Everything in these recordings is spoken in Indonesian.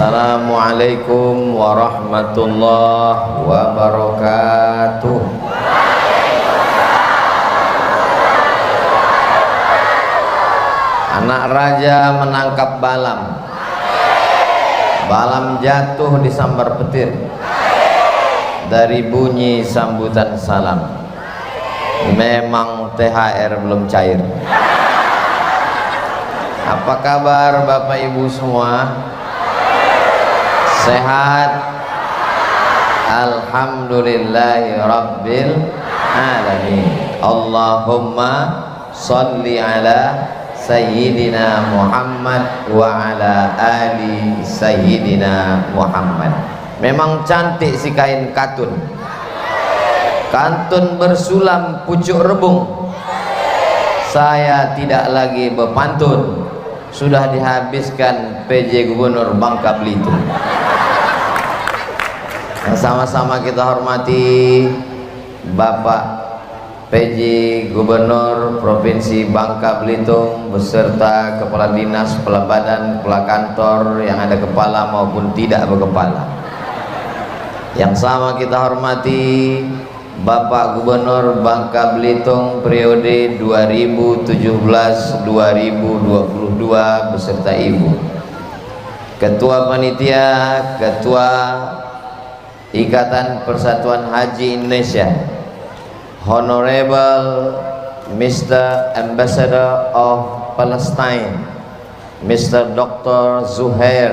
Assalamualaikum warahmatullahi wabarakatuh. Anak raja menangkap balam. Balam jatuh disambar petir. Dari bunyi sambutan salam. Memang THR belum cair. Apa kabar Bapak Ibu semua? Sehat? Alhamdulillahi Rabbil Alamin. Allahumma salli ala Sayyidina Muhammad wa ala ali Sayyidina Muhammad. Memang cantik si kain katun. Kantun bersulam pucuk rebung. Saya tidak lagi berpantun. Sudah dihabiskan PJ Gubernur Bangka Belitung. Sama-sama kita hormati Bapak PJ Gubernur Provinsi Bangka Belitung beserta Kepala Dinas, Kepala Badan, Kepala Kantor yang ada kepala maupun tidak berkepala. Yang sama kita hormati Bapak Gubernur Bangka Belitung periode 2017-2022 beserta Ibu, Ketua Panitia, Ketua Ikatan Persatuan Haji Indonesia, Honorable Mr. Ambassador of Palestine, Mr. Dr. Zuhair.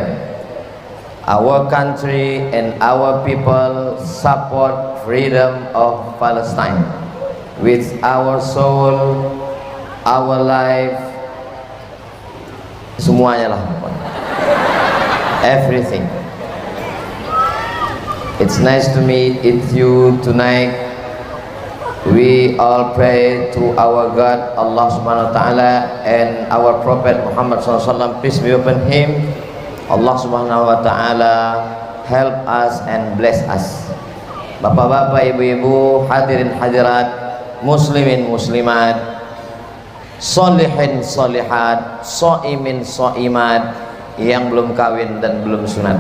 Our country and our people support freedom of Palestine with our soul, our life, semuanya lah, everything. It's nice to meet you tonight. We all pray to our God Allah Subhanahu wa Ta'ala and our Prophet Muhammad SAW, peace be upon him. Allah Subhanahu wa Ta'ala help us and bless us. Bapak-bapak, ibu-ibu, hadirin hadirat, muslimin muslimat, solihin solihat, soimin soimat, yang belum kawin dan belum sunat,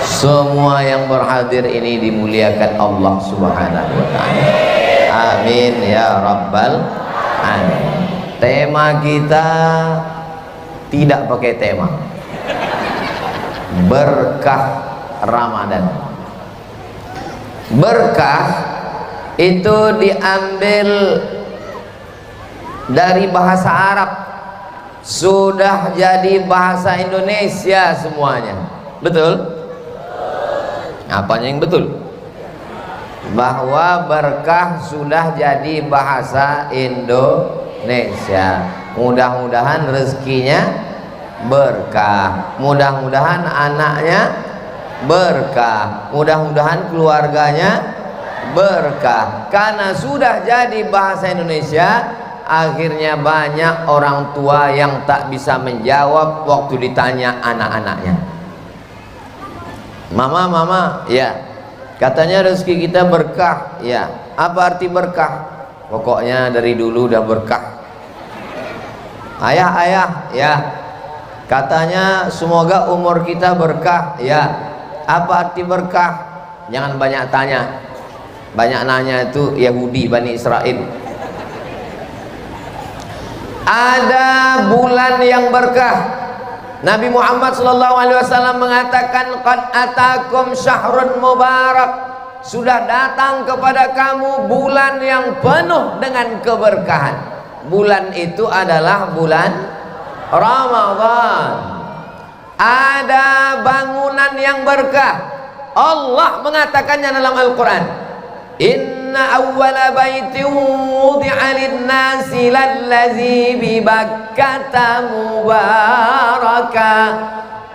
semua yang berhadir ini dimuliakan Allah Subhanahu wa Ta'ala. Amin ya rabbal alamin. Tema kita tidak pakai tema, berkah Ramadan. Berkah itu diambil dari bahasa Arab, sudah jadi bahasa Indonesia semuanya. Betul? Apanya yang betul? Bahwa berkah sudah jadi bahasa Indonesia. Mudah-mudahan rezekinya berkah, mudah-mudahan anaknya berkah, mudah-mudahan keluarganya berkah. Karena sudah jadi bahasa Indonesia, akhirnya banyak orang tua yang tak bisa menjawab waktu ditanya anak-anaknya. Mama, ya, katanya rezeki kita berkah, ya. Apa arti berkah? Pokoknya dari dulu udah berkah. Ayah, ya, katanya semoga umur kita berkah, ya. Apa arti berkah? Jangan banyak tanya, banyak nanya, itu Yahudi Bani Israel. Ada bulan yang berkah. Nabi Muhammad SAW mengatakan, qad atakum syahrun mubarak, sudah datang kepada kamu bulan yang penuh dengan keberkahan. Bulan itu adalah bulan Ramadan. Ada bangunan yang berkah. Allah mengatakannya dalam Al-Quran, inna awwala baitin wudi'a lin-nasi lallazi bi Bakkata mubaraka.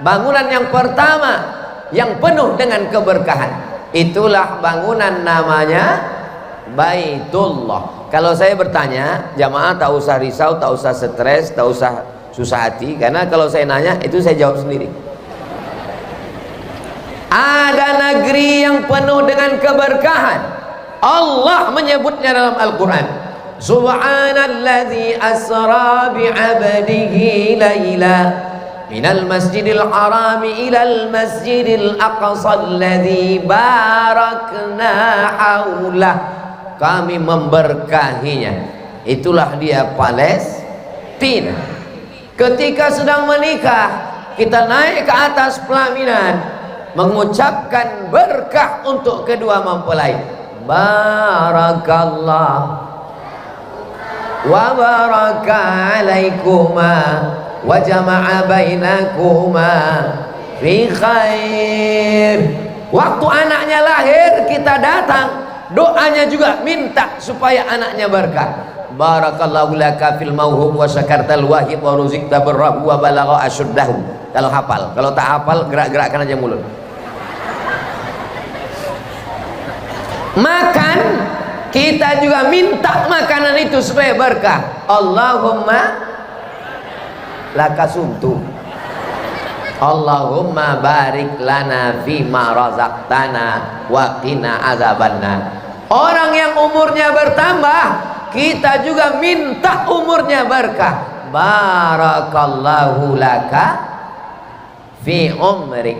Bangunan yang pertama yang penuh dengan keberkahan, itulah bangunan namanya Baitullah. Kalau saya bertanya, jamaah tak usah risau, tak usah stres, tak usah susah hati, karena kalau saya nanya itu saya jawab sendiri. Ada negeri yang penuh dengan keberkahan. Allah menyebutnya dalam Al-Quran, subhanalladzi asra bi'abdihi layla minal masjidil harami ilal masjidil aqsa alladzi barakna haulah, kami memberkahinya, itulah dia Palestina. Ketika sedang menikah, kita naik ke atas pelaminan mengucapkan berkah untuk kedua mempelai. Barakallah wa baraka alaikuma wa jama'a bainakuma fi khair. Waktu anaknya lahir kita datang, doanya juga minta supaya anaknya berkah. Barakallahu laka fil mauhub wa syakartal wahib wa ruzikta birrahu wa balagha asyuddahu. Kalau hafal, kalau tak hafal gerak-gerakkan aja mulut. Makan, kita juga minta makanan itu supaya berkah. Allahumma lakasumtu, Allahumma barik lana fima razaqtana wa qina azabannar. Orang yang umurnya bertambah, kita juga minta umurnya berkah. Barakallahu laka fi umrik,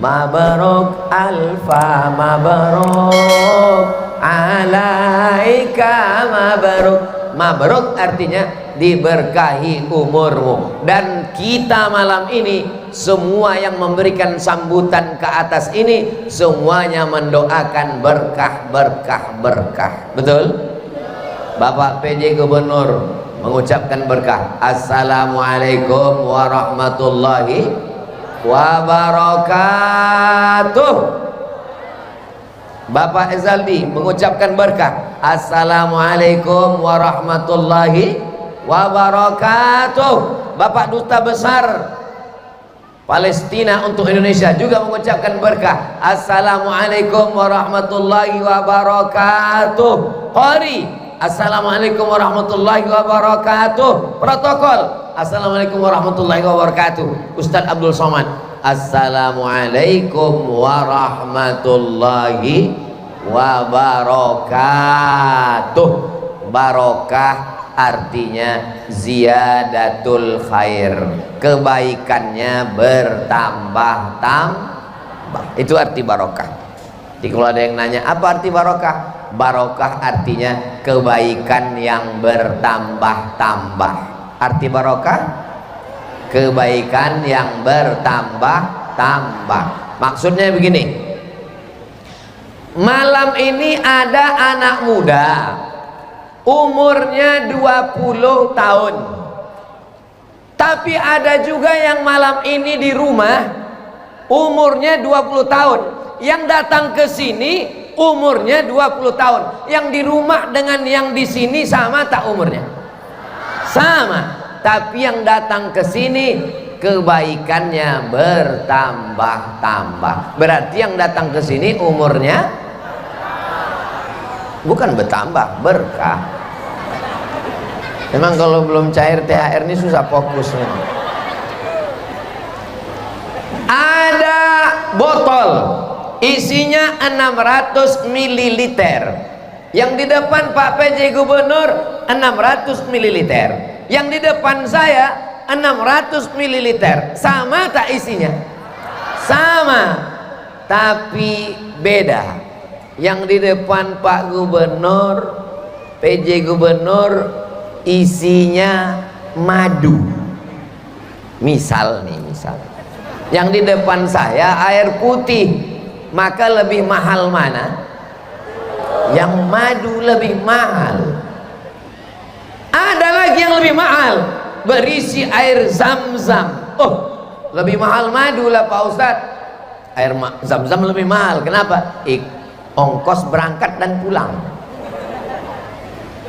mabruk alfa mabruk alaika mabruk. Mabruk artinya diberkahi umurmu. Dan kita malam ini semua yang memberikan sambutan ke atas ini semuanya mendoakan berkah, berkah, berkah. Betul? Bapak PJ Gubernur mengucapkan berkah. Assalamualaikum warahmatullahi wabarakatuh. Bapak Ezaldi mengucapkan berkah. Assalamualaikum warahmatullahi wabarakatuh. Bapak Duta Besar Palestina untuk Indonesia juga mengucapkan berkah. Assalamualaikum warahmatullahi wabarakatuh. Qari, assalamualaikum warahmatullahi wabarakatuh. Protokol, assalamualaikum warahmatullahi wabarakatuh. Ustadz Abdul Somad, assalamualaikum warahmatullahi wabarakatuh. Barokah artinya ziyadatul khair, kebaikannya bertambah-tambah. Itu arti barokah. Jadi kalau ada yang nanya apa arti barokah, barokah artinya kebaikan yang bertambah-tambah. Arti barokah, kebaikan yang bertambah-tambah. Maksudnya begini, malam ini ada anak muda umurnya 20 tahun, tapi ada juga yang malam ini di rumah umurnya 20 tahun. Yang datang ke sini umurnya 20 tahun. Yang di rumah dengan yang di sini sama tak umurnya? Sama. Tapi yang datang ke sini kebaikannya bertambah-tambah. Berarti yang datang ke sini umurnya bukan bertambah, berkah. Memang kalau belum cair THR ini susah fokusnya. Ada botol isinya 600 ml. Yang di depan Pak PJ Gubernur 600 ml. Yang di depan saya 600 ml. Sama tak isinya? Sama, tapi beda. Yang di depan Pak Gubernur, PJ Gubernur, isinya madu. Misal nih, misal. Yang di depan saya air putih. Maka lebih mahal mana? Yang madu lebih mahal. Ada lagi yang lebih mahal, berisi air zam-zam. Oh, lebih mahal madu lah Pak Ustadz. Air zam-zam lebih mahal. Kenapa? Ongkos berangkat dan pulang.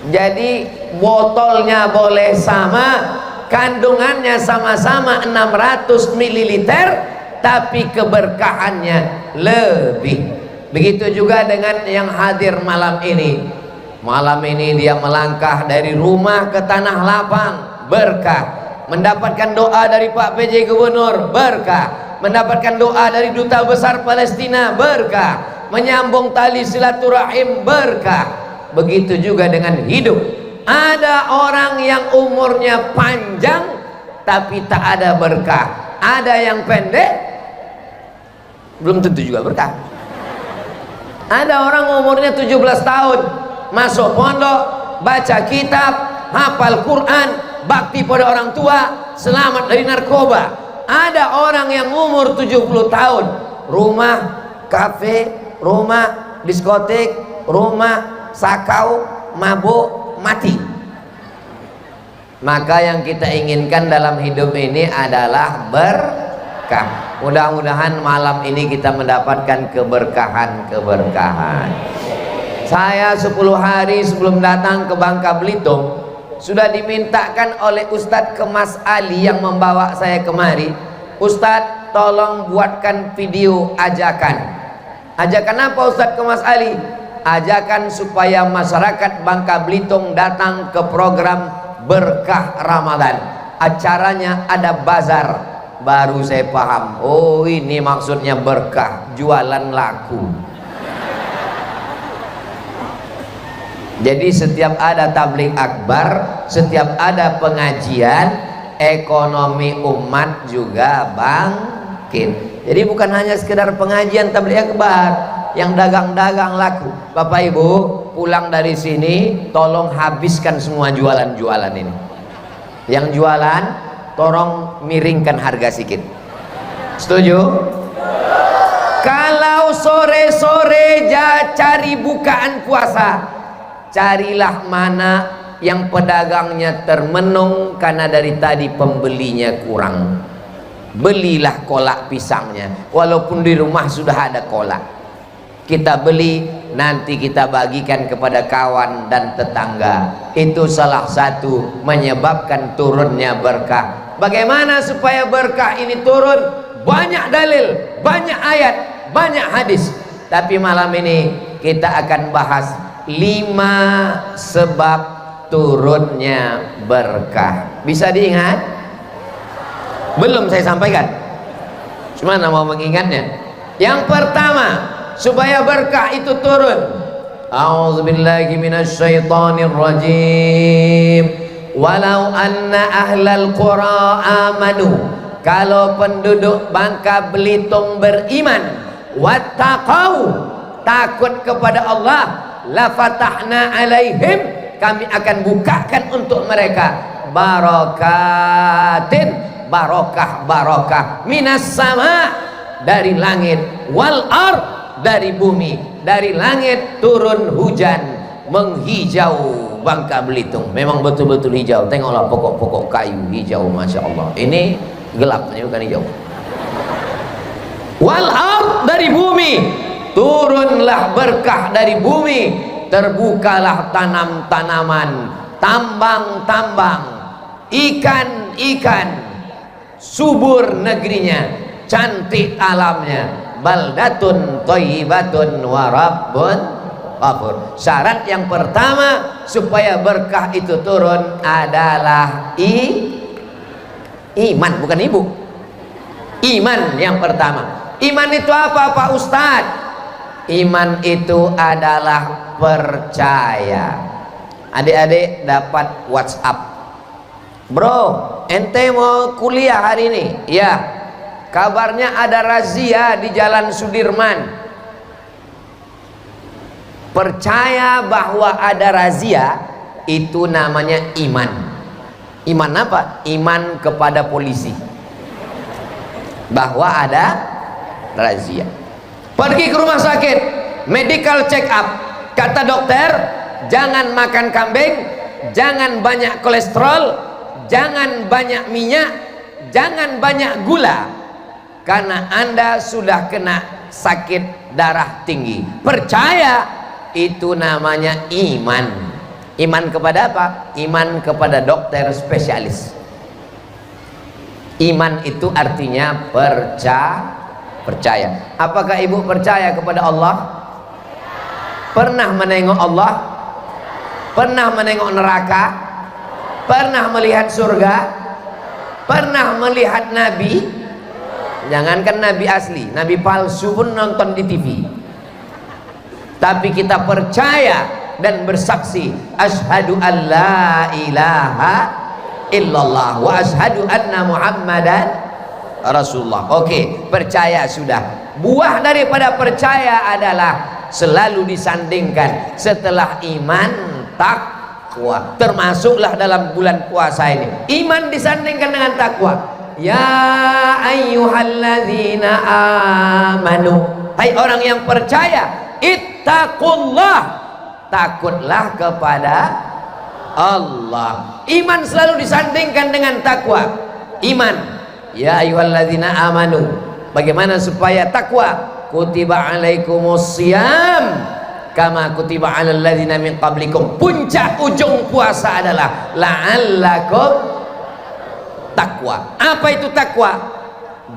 Jadi botolnya boleh sama, kandungannya sama-sama 600 ml, tapi keberkahannya lebih. Begitu juga dengan yang hadir malam ini. Malam ini dia melangkah dari rumah ke tanah lapang, berkah. Mendapatkan doa dari Pak PJ Gubernur, berkah. Mendapatkan doa dari Duta Besar Palestina, berkah. Menyambung tali silaturahim, berkah. Begitu juga dengan hidup. Ada orang yang umurnya panjang tapi tak ada berkah. Ada yang pendek, belum tentu juga berkah. Ada orang umurnya 17 tahun, masuk pondok, baca kitab, hafal Quran, bakti pada orang tua, selamat dari narkoba. Ada orang yang umur 70 tahun, rumah kafe, rumah diskotik, rumah sakau, mabuk, mati. Maka yang kita inginkan dalam hidup ini adalah berkah. Mudah-mudahan malam ini kita mendapatkan keberkahan. Saya 10 hari sebelum datang ke Bangka Belitung sudah dimintakan oleh Ustadz Kemas Ali yang membawa saya kemari. Ustadz, tolong buatkan video ajakan. Ajakan apa Ustadz Kemas Ali? Ajakan supaya masyarakat Bangka Belitung datang ke program Berkah Ramadan. Acaranya ada bazar. Baru saya paham, oh ini maksudnya berkah, jualan laku. Jadi setiap ada tabligh akbar, setiap ada pengajian, ekonomi umat juga bangkit. Jadi bukan hanya sekedar pengajian tabligh akbar, yang dagang-dagang laku. Bapak Ibu pulang dari sini tolong habiskan semua jualan-jualan ini. Yang jualan tolong miringkan harga sedikit. Setuju? Kalau sore-sore cari bukaan puasa, carilah mana yang pedagangnya termenung karena dari tadi pembelinya kurang. Belilah kolak pisangnya, walaupun di rumah sudah ada kolak. Kita beli, nanti kita bagikan kepada kawan dan tetangga. Itu salah satu menyebabkan turunnya berkah. Bagaimana supaya berkah ini turun? Banyak dalil, banyak ayat, banyak hadis. Tapi malam ini kita akan bahas 5 sebab turunnya berkah. Bisa diingat? Belum saya sampaikan, cuma mau mengingatnya. Yang pertama, supaya berkah itu turun, a'udzubillahi minasyaitonirrajim. Walau anna ahlal qura amanu, kalau penduduk Bangka Belitung beriman, wattaqau, takut kepada Allah, la fatahna alaihim, kami akan bukakan untuk mereka barakatin, barokah minas sama, dari langit, wal ard, dari bumi. Dari langit turun hujan, menghijau Bangka Belitung. Memang betul-betul hijau. Tengoklah pokok-pokok kayu hijau, Masya Allah. Ini gelap, ini bukan hijau. Wal ard, dari bumi turunlah berkah dari bumi. Terbukalah tanam-tanaman, tambang-tambang, ikan-ikan, subur negerinya, cantik alamnya. Baldatun thayyibatun wa rabbun ghafur. Syarat yang pertama supaya berkah itu turun adalah iman, bukan ibu. Iman yang pertama. Iman itu apa Pak Ustadz? Iman itu adalah percaya. Adik-adik dapat WhatsApp, bro, ente mau kuliah hari ini? Ya. Kabarnya ada razia di Jalan Sudirman. Percaya bahwa ada razia, itu namanya iman. Iman apa? Iman kepada polisi bahwa ada razia. Pergi ke rumah sakit, medical check up, kata dokter, jangan makan kambing, jangan banyak kolesterol, jangan banyak minyak, jangan banyak gula, karena Anda sudah kena sakit darah tinggi. Percaya, itu namanya iman. Iman kepada apa? Iman kepada dokter spesialis. Iman itu artinya percaya. Apakah ibu percaya kepada Allah? Pernah menengok Allah? Pernah menengok neraka? Pernah melihat surga? Pernah melihat Nabi? Jangankan Nabi asli, Nabi palsu pun nonton di TV. Tapi kita percaya dan bersaksi, asyhadu an la ilaha illallah wa asyhadu anna Muhammadan Rasulullah. Oke, percaya sudah. Buah daripada percaya adalah selalu disandingkan setelah iman takwa. Termasuklah dalam bulan puasa ini iman disandingkan dengan takwa. Ya ayyuhalladzina amanu, hai orang yang percaya, ittaqullah, takutlah kepada Allah. Iman selalu disandingkan dengan takwa. Iman, ya ayyuhalladzina amanu, bagaimana supaya takwa? Kutiba alaikumus syiyam kama kutiba alal ladzina min qablikum. Puncak ujung puasa adalah la'allakum takwa. Apa itu takwa?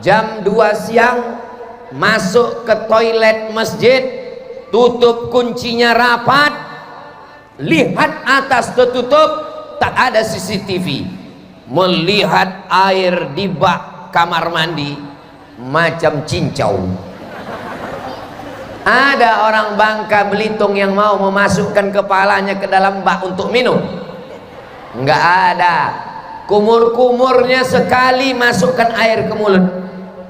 Jam 2 siang masuk ke toilet masjid, tutup kuncinya rapat, lihat atas tertutup, tak ada CCTV, melihat air di bak kamar mandi macam cincau. Ada orang Bangka Belitung yang mau memasukkan kepalanya ke dalam bak untuk minum? Enggak ada. Kumur-kumurnya sekali masukkan air ke mulut,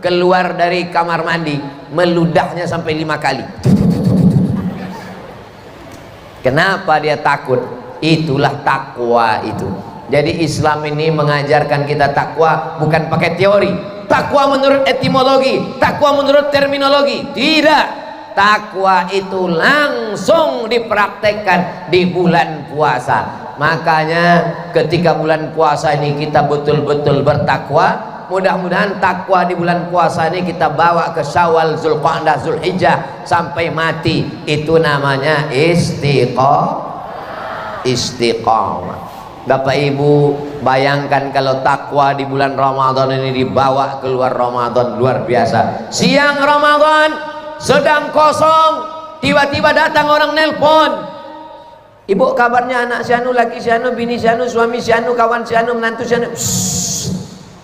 keluar dari kamar mandi meludahnya sampai 5 kali. Kenapa dia takut? Itulah takwa itu. Jadi Islam ini mengajarkan kita takwa bukan pakai teori, takwa menurut etimologi, takwa menurut terminologi. Tidak. Takwa itu langsung dipraktekkan di bulan puasa. Makanya ketika bulan puasa ini kita betul-betul bertakwa. Mudah-mudahan takwa di bulan puasa ini kita bawa ke Syawal, Zulqa'dah, Zulhijjah sampai mati. Itu namanya istiqamah. Bapak Ibu, bayangkan kalau takwa di bulan Ramadan ini dibawa keluar Ramadan, luar biasa. Siang Ramadan sedang kosong, tiba-tiba datang orang nelpon, ibu kabarnya anak si anu, laki si anu, bini si anu, suami si anu, kawan si anu, menantu si anu.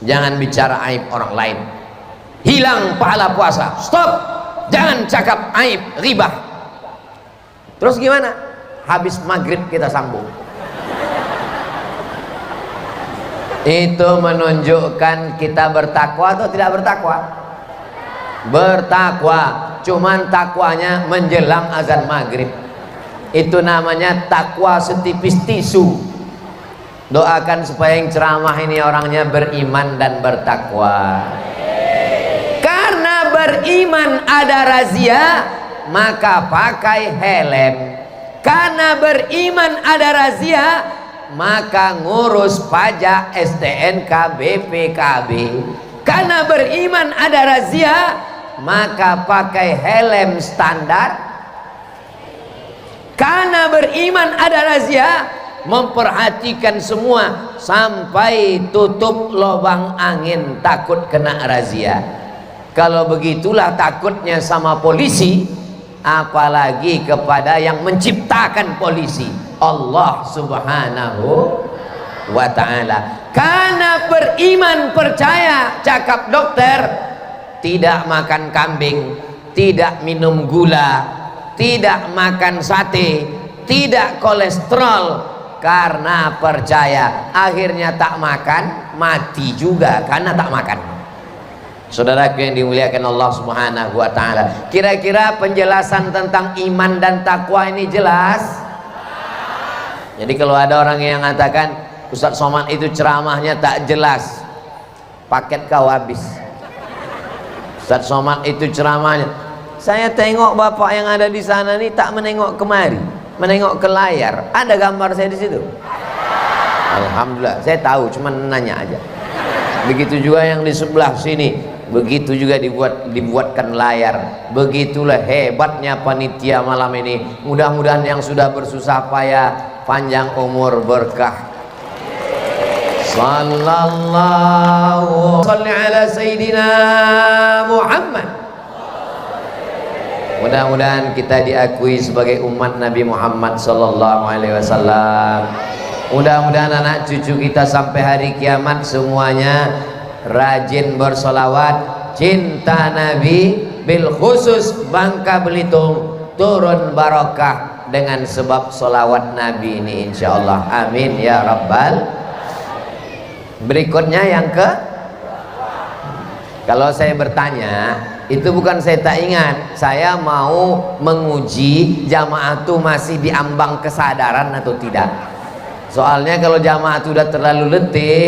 Jangan bicara aib orang lain, hilang pahala puasa. Stop, jangan cakap aib, ribah. Terus gimana? Habis maghrib kita sambung. Itu menunjukkan kita bertakwa atau tidak bertakwa? Bertakwa, cuman takwanya menjelang azan maghrib. Itu namanya takwa setipis tisu. Doakan supaya yang ceramah ini orangnya beriman dan bertakwa. Karena beriman ada razia, maka pakai helm. Karena beriman ada razia, maka ngurus pajak STNK BPKB. Karena beriman ada razia, maka pakai helm standar. Karena beriman ada razia, memperhatikan semua sampai tutup lubang angin, takut kena razia. Kalau begitulah takutnya sama polisi, apalagi kepada yang menciptakan polisi, Allah Subhanahu wa ta'ala. Karena beriman percaya, cakap dokter, tidak makan kambing, tidak minum gula, tidak makan sate, tidak kolesterol. Karena percaya, akhirnya tak makan, mati juga karena tak makan. Saudaraku yang dimuliakan Allah Subhanahu wa ta'ala, kira-kira penjelasan tentang iman dan takwa ini jelas? Jadi kalau ada orang yang mengatakan Ustadz Somad itu ceramahnya tak jelas, paket kau habis. Ustadz Somad itu ceramahnya, saya tengok bapak yang ada di sana nih tak menengok kemari, menengok ke layar. Ada gambar saya di situ. Alhamdulillah, saya tahu, cuman nanya aja. Begitu juga yang di sebelah sini, begitu juga dibuatkan layar. Begitulah hebatnya panitia malam ini. Mudah-mudahan yang sudah bersusah payah panjang umur, berkah. Sallallahu salli ala Sayyidina Muhammad. Mudah-mudahan kita diakui sebagai umat Nabi Muhammad sallallahu alaihi wasallam. Mudah-mudahan anak cucu kita sampai hari kiamat semuanya rajin bersolawat, cinta Nabi, bil khusus Bangka Belitung turun barokah dengan sebab solawat Nabi ini insyaallah. Amin ya rabbal. Berikutnya yang ke, kalau saya bertanya, itu bukan saya tak ingat, saya mau menguji jamaah itu masih diambang kesadaran atau tidak. Soalnya kalau jamaah itu udah terlalu letih,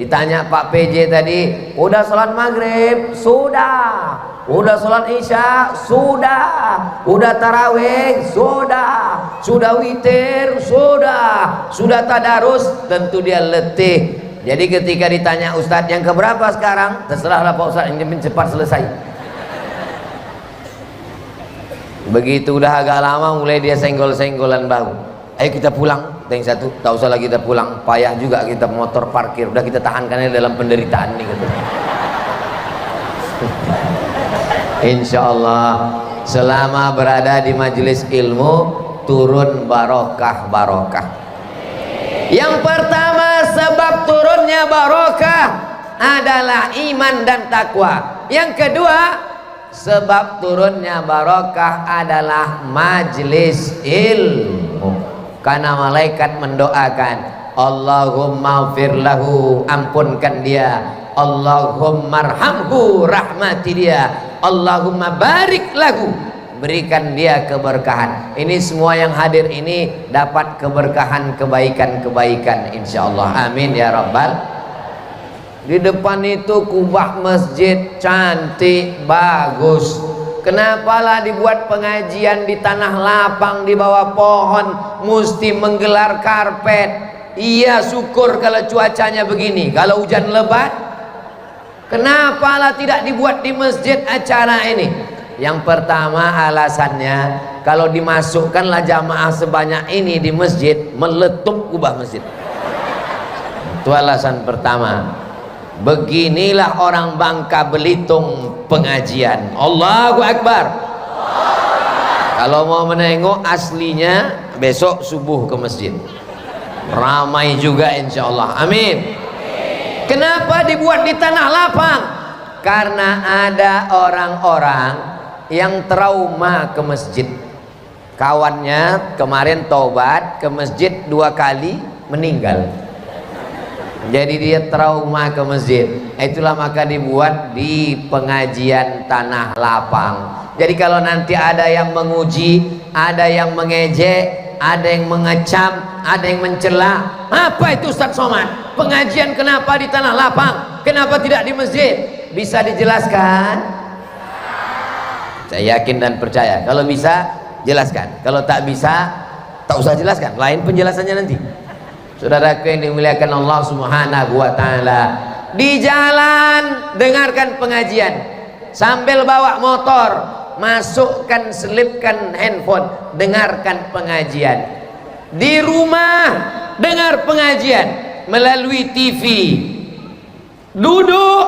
ditanya Pak PJ tadi, udah sholat maghrib? Sudah. Udah sholat isya? Sudah. Udah tarawih? Sudah witir? Sudah tadarus? Tentu dia letih. Jadi ketika ditanya Ustadz yang keberapa sekarang, terserahlah Pak Ustadz, yang penting cepat selesai. Begitu udah agak lama mulai dia senggol-senggolan bahu. Ayo kita pulang, yang satu, tak usah lagi kita pulang, payah juga kita motor parkir, udah kita tahankannya dalam penderitaan nih gitu. Insya Allah selama berada di majelis ilmu turun barokah. Yang pertama sebab turunnya barokah adalah iman dan takwa. Yang kedua sebab turunnya barokah adalah majelis ilmu, karena malaikat mendoakan, Allahumma firlahu, ampunkan dia, Allahumma arhamhu, rahmati dia, Allahumma barik lahu, berikan dia keberkahan. Ini semua yang hadir ini dapat keberkahan, kebaikan insyaallah. Amin ya rabbal. Di depan itu kubah masjid cantik bagus. Kenapalah dibuat pengajian di tanah lapang di bawah pohon, mesti menggelar karpet? Iya, syukur kalau cuacanya begini. Kalau hujan lebat, kenapalah tidak dibuat di masjid acara ini? Yang pertama alasannya, kalau dimasukkanlah jamaah sebanyak ini di masjid, meletup kubah masjid. Itu alasan pertama. Beginilah orang Bangka Belitung pengajian. Allahu Akbar. Kalau mau menengok aslinya, besok subuh ke masjid. Ramai juga insya Allah. Amin. Kenapa dibuat di tanah lapang? Karena ada orang-orang yang trauma ke masjid. Kawannya kemarin tobat ke masjid 2 kali, meninggal. Jadi dia trauma ke masjid. Itulah maka dibuat di pengajian tanah lapang. Jadi kalau nanti ada yang menguji, ada yang mengejek, ada yang mengecam, ada yang mencela, apa itu Ustaz Somad? Pengajian kenapa di tanah lapang? Kenapa tidak di masjid? Bisa dijelaskan? Saya yakin dan percaya. Kalau bisa, jelaskan. Kalau tak bisa, tak usah jelaskan. Lain penjelasannya nanti. Saudaraku yang dimuliakan Allah Subhanahu wa taala, di jalan dengarkan pengajian, sambil bawa motor masukkan, selipkan handphone, dengarkan pengajian. Di rumah dengar pengajian melalui TV, duduk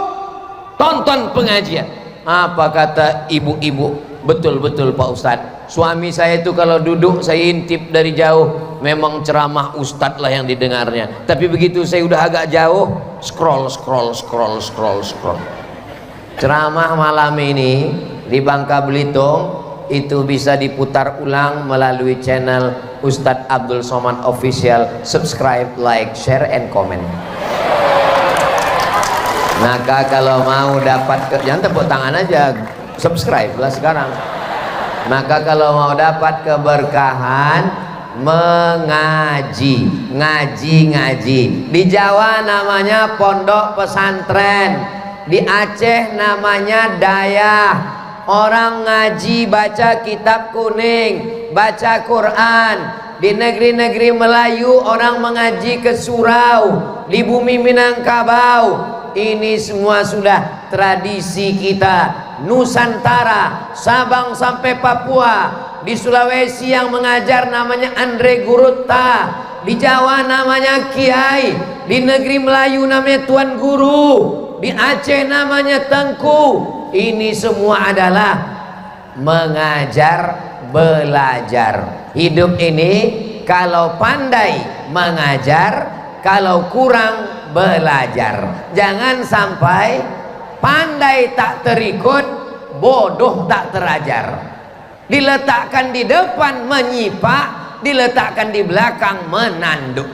tonton pengajian. Apa kata ibu-ibu? Betul-betul Pak Ustadz, suami saya itu kalau duduk saya intip dari jauh, memang ceramah Ustadz lah yang didengarnya, tapi begitu saya udah agak jauh, scroll. Ceramah malam ini di Bangka Belitung itu bisa diputar ulang melalui channel Ustadz Abdul Somad Official. Subscribe, like, share, and comment. Maka kalau mau dapat, jangan tepuk tangan aja, subscribe lah sekarang. Maka kalau mau dapat keberkahan, ngaji. Di Jawa namanya pondok pesantren, di Aceh namanya dayah. Orang ngaji baca kitab kuning, baca Quran. Di negeri-negeri Melayu orang mengaji ke surau, di bumi Minangkabau. Ini semua sudah tradisi kita Nusantara, Sabang sampai Papua. Di Sulawesi yang mengajar namanya Andre Gurutta, di Jawa namanya Kiai, di negeri Melayu namanya Tuan Guru, di Aceh namanya Tengku. Ini semua adalah mengajar, belajar. Hidup ini kalau pandai mengajar, kalau kurang belajar. Jangan sampai pandai tak terikut, bodoh tak terajar. Diletakkan di depan menyipak, diletakkan di belakang menanduk.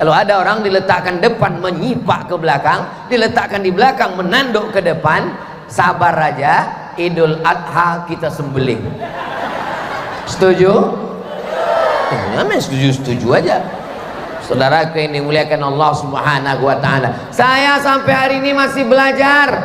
Kalau ada orang diletakkan depan menyipak ke belakang, diletakkan di belakang menanduk ke depan, sabar aja, Idul Adha kita sembelih. Setuju? Memang setuju aja. Saudaraku yang dimuliakan Allah Subhanahu wa taala. Saya sampai hari ini masih belajar.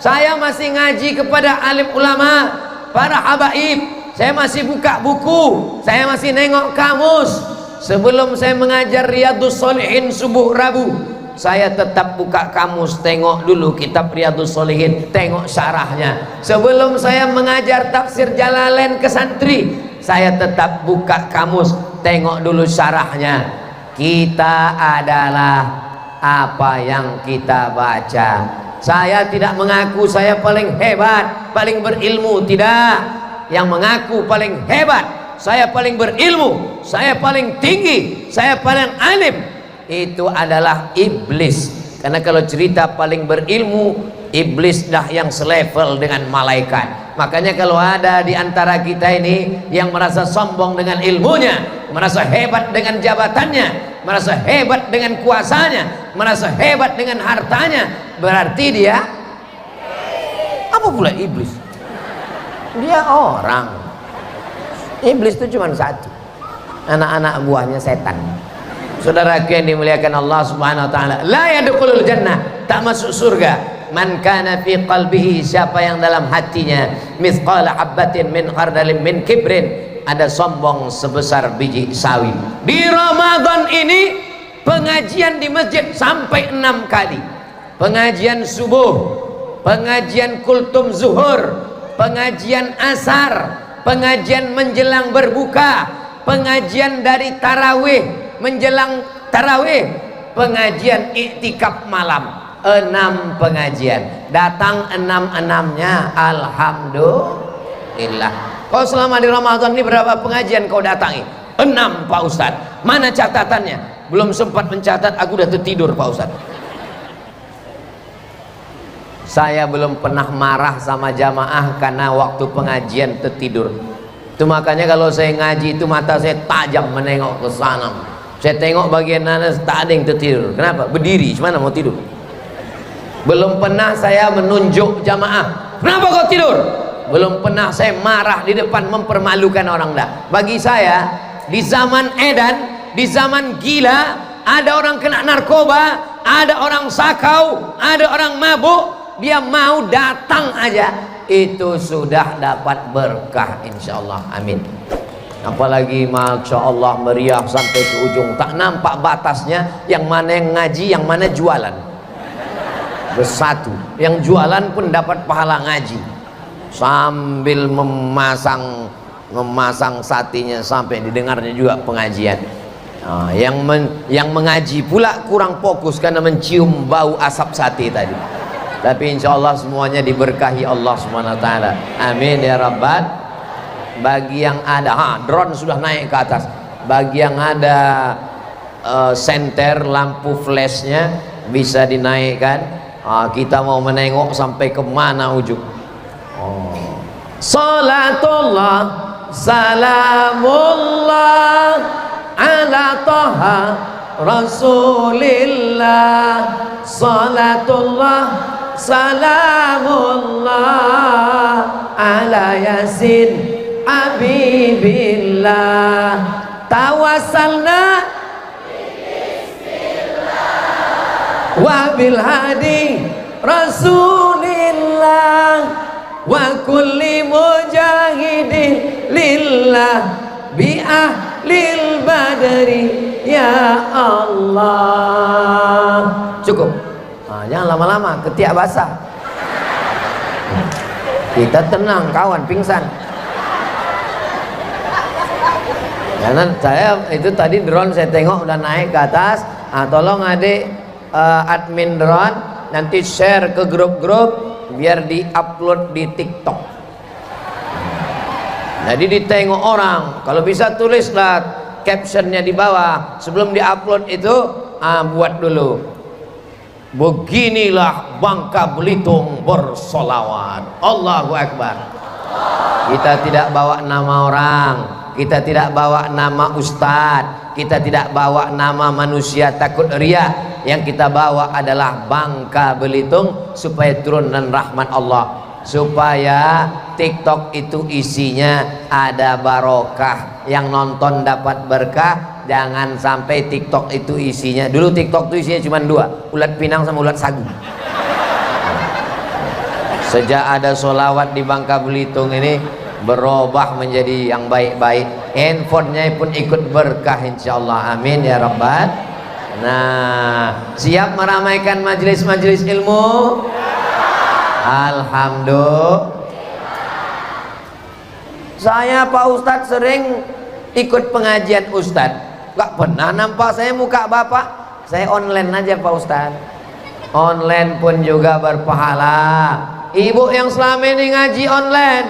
Saya masih ngaji kepada alim ulama, para habaib. Saya masih buka buku, saya masih nengok kamus. Sebelum saya mengajar Riyadhus Shalihin subuh Rabu, saya tetap buka kamus, tengok dulu kitab Riyadhus Shalihin, tengok syarahnya. Sebelum saya mengajar tafsir Jalalain ke santri, saya tetap buka kamus, tengok dulu syarahnya. Kita adalah apa yang kita baca. Saya tidak mengaku saya paling hebat, paling berilmu, tidak. Yang mengaku paling hebat, saya paling berilmu, saya paling tinggi, saya paling alim, itu adalah iblis. Karena kalau cerita paling berilmu, iblis dah yang selevel dengan malaikat. Makanya kalau ada di antara kita ini yang merasa sombong dengan ilmunya, merasa hebat dengan jabatannya, merasa hebat dengan kuasanya, merasa hebat dengan hartanya, berarti dia apa pula iblis? Dia orang. Iblis itu cuma satu, anak-anak buahnya setan. Saudara yang dimuliakan Allah Subhanahu wa taala, la yadkhulul jannah, tak masuk surga man kana fi qalbihi, siapa yang dalam hatinya mithqala habatin min khardalin min kibrin, ada sombong sebesar biji sawi. Di Ramadan ini pengajian di masjid sampai 6 kali. Pengajian subuh, pengajian kultum zuhur, pengajian asar, pengajian menjelang berbuka, pengajian dari tarawih menjelang tarawih, pengajian iktikaf malam. 6 pengajian, datang 6-6-nya, alhamdulillah. Kau selama di Ramadan ini berapa pengajian kau datangi? 6 Pak Ustadz. Mana catatannya? Belum sempat mencatat, aku udah tertidur Pak Ustadz. Saya belum pernah marah sama jamaah karena waktu pengajian tertidur. Itu makanya kalau saya ngaji itu mata saya tajam menengok ke sana. Saya tengok bagian mana tak ada yang tertidur. Kenapa? Berdiri, mana mau tidur? Belum pernah saya menunjuk jamaah, kenapa kau tidur? Belum pernah saya marah di depan mempermalukan orang dah. Bagi saya, di zaman edan, di zaman gila, ada orang kena narkoba, ada orang sakau, ada orang mabuk, dia mau datang aja, itu sudah dapat berkah insyaallah, amin. Apalagi masya Allah meriah sampai ke ujung, tak nampak batasnya, yang mana yang ngaji, yang mana jualan. Bersatu, yang jualan pun dapat pahala ngaji sambil memasang satinya sampai didengarnya juga pengajian. Yang mengaji pula kurang fokus karena mencium bau asap sate tadi. Tapi insya Allah semuanya diberkahi Allah SWT, amin ya rabbal. Bagi yang ada drone sudah naik ke atas, bagi yang ada senter lampu flashnya bisa dinaikkan. Kita mau menengok sampai ke mana ujung. Salatullah salamullah ala taha rasulillah. Salatullah salamullah ala yasin habibillah. Tawassalna wabil hadi rasulillah wa kulli mujahidin lillah bi ahlil badri ya Allah. Cukup, jangan lama-lama ketiak basah. Kita tenang kawan, pingsan. Karena saya itu tadi drone saya tengok udah naik ke atas. Tolong adik admin drone nanti share ke grup-grup biar di-upload di TikTok. Jadi ditengok orang, kalau bisa tulislah captionnya di bawah sebelum di-upload itu, buat dulu beginilah Bangka Belitung bersolawat, Allahu Akbar. Kita tidak bawa nama orang, kita tidak bawa nama ustadz, kita tidak bawa nama manusia takut ria, yang kita bawa adalah Bangka Belitung, supaya turun dan rahmat Allah, supaya TikTok itu isinya ada barokah, yang nonton dapat berkah. Jangan sampai TikTok itu isinya, dulu TikTok itu isinya cuma dua, ulat pinang sama ulat sagu. Sejak ada sholawat di Bangka Belitung ini berubah menjadi yang baik-baik, handphonenya pun ikut berkah insyaallah, amin ya rabbal. Nah, siap meramaikan majelis-majelis ilmu? Alhamdulillah. Saya Pak Ustadz sering ikut pengajian Ustadz, gak pernah nampak saya muka Bapak. Saya online aja Pak Ustadz, online pun juga berpahala. Ibu yang selama ini ngaji online